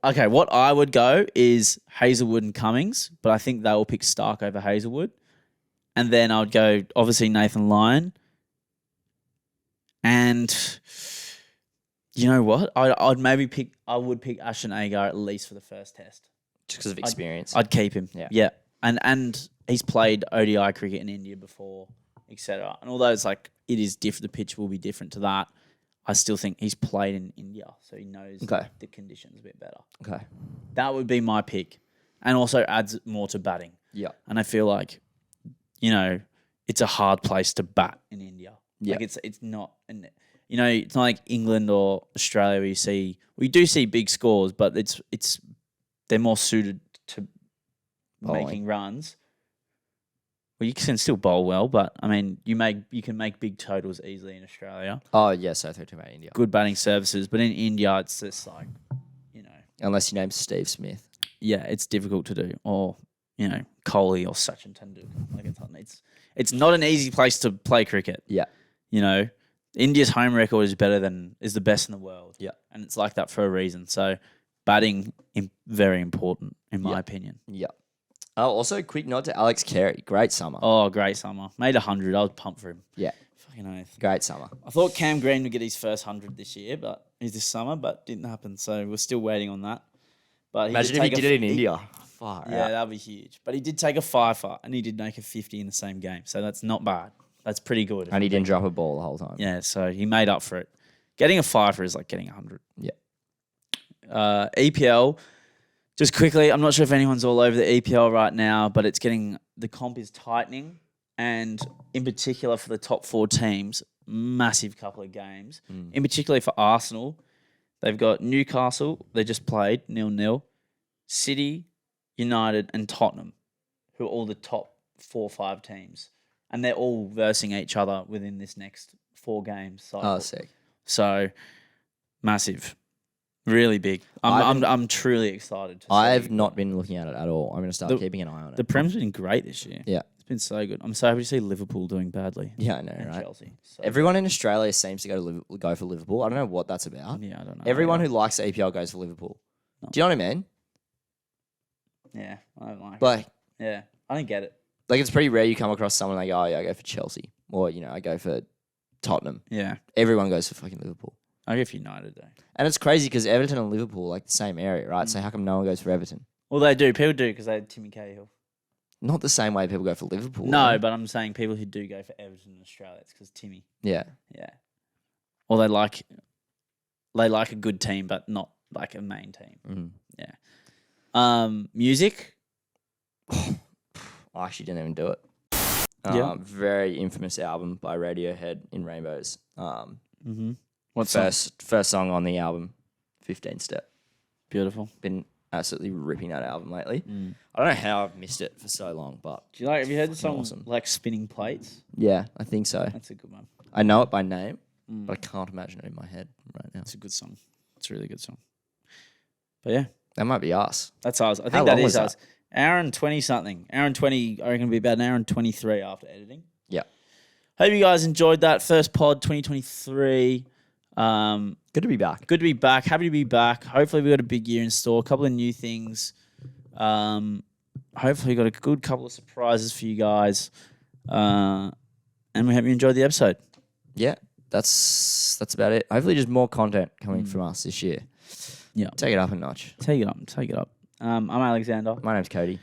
Okay, what I would go is Hazelwood and Cummings, but I think they will pick Stark over Hazelwood. And then I would go, obviously, Nathan Lyon. And you know what? I would pick Ashton Agar at least for the first test. Just because of experience. I'd keep him. Yeah. And he's played ODI cricket in India before, etc. And although it's it is different, the pitch will be different to that, I still think he's played in India, so he knows the conditions a bit better. Okay. That would be my pick, and also adds more to batting. Yeah. And I feel it's a hard place to bat in India. Yeah. It's not, and it's not like England or Australia where we do see big scores, but they're more suited to Bowling. making runs. Well, you can still bowl well, but I mean, you can make big totals easily in Australia. Oh, yes, I thought you were talking about India. Good batting services, but in India, it's just Unless you name Steve Smith. yeah, it's difficult to do. Or Kohli or Sachin Tendulkar. It's not an easy place to play cricket. Yeah. India's home record is the best in the world. Yeah. And it's like that for a reason. So batting very important in my opinion. Yeah. Oh, also a quick nod to Alex Carey. Great summer. Oh, great summer. Made 100. I was pumped for him. Yeah. Fucking oath. Great summer. I thought Cam Green would get his first 100 this summer, but didn't happen. So we're still waiting on that. But Imagine if he did it in India. Far Yeah, out. that'd be huge. But he did take a 5-fer and he did make a 50 in the same game. So that's not bad. That's pretty good. And he didn't drop a ball the whole time. Yeah, so he made up for it. Getting a 5-fer is like getting 100. Yeah. EPL, just quickly, I'm not sure if anyone's all over the EPL right now, but the comp is tightening. And in particular for the top 4 teams, massive couple of games. In particular for Arsenal, they've got Newcastle, they just played 0-0, City, United, and Tottenham, who are all the top 4 or 5 teams. And they're all versing each other within this next 4 games cycle. Oh, sick. So, massive. Really big. I'm truly excited to see. I've not been looking at it at all. I'm going to start keeping an eye on it. The Prem's been great this year. Yeah. It's been so good. I'm so happy to see Liverpool doing badly. Yeah, I know, And right? Chelsea. So, Everyone in Australia seems to go for Liverpool. I don't know what that's about. yeah, I don't know. Everyone who likes the EPL goes for Liverpool. No. Do you know what I mean? Yeah, I don't like it. Like, Yeah, I don't get it. like it's pretty rare you come across someone like, oh yeah, I go for Chelsea, or I go for Tottenham. Yeah. Everyone goes for fucking Liverpool, I go for United, though. and it's crazy because Everton and Liverpool are like the same area, right? So how come no one goes for Everton? Well, they do. People do because they had Timmy Cahill. Not the same way people go for Liverpool. No, right? but I'm saying people who do go for Everton in Australia, it's because Timmy. Yeah. Yeah. Or they like a good team, but not like a main team. Mhm. Yeah. Music. I actually didn't even do it. Yeah. Very infamous album by Radiohead, In Rainbows. Mm-hmm. What song? First song on the album, 15 Step. Beautiful. Been absolutely ripping that album lately. Mm. I don't know how I've missed it for so long, but Do you like? Have you heard the Fucking song awesome. like Spinning Plates? yeah, I think so. That's a good one. I know it by name, but I can't imagine it in my head right now. It's a good song. It's a really good song. But yeah, That might be us. that's ours. I How think that long is was that? ours. Hour and 20 something. Hour and 20. I reckon it'll be about an hour and 23 after editing. Yeah. Hope you guys enjoyed that first pod 2023. Good to be back. Good to be back. Happy to be back. Hopefully we got a big year in store. A couple of new things. Hopefully we got a good couple of surprises for you guys. And we hope you enjoyed the episode. Yeah, that's about it. Hopefully just more content coming from us this year. Yeah. Take it up a notch. Take it up. Take it up. I'm Alexander. My name's Cody.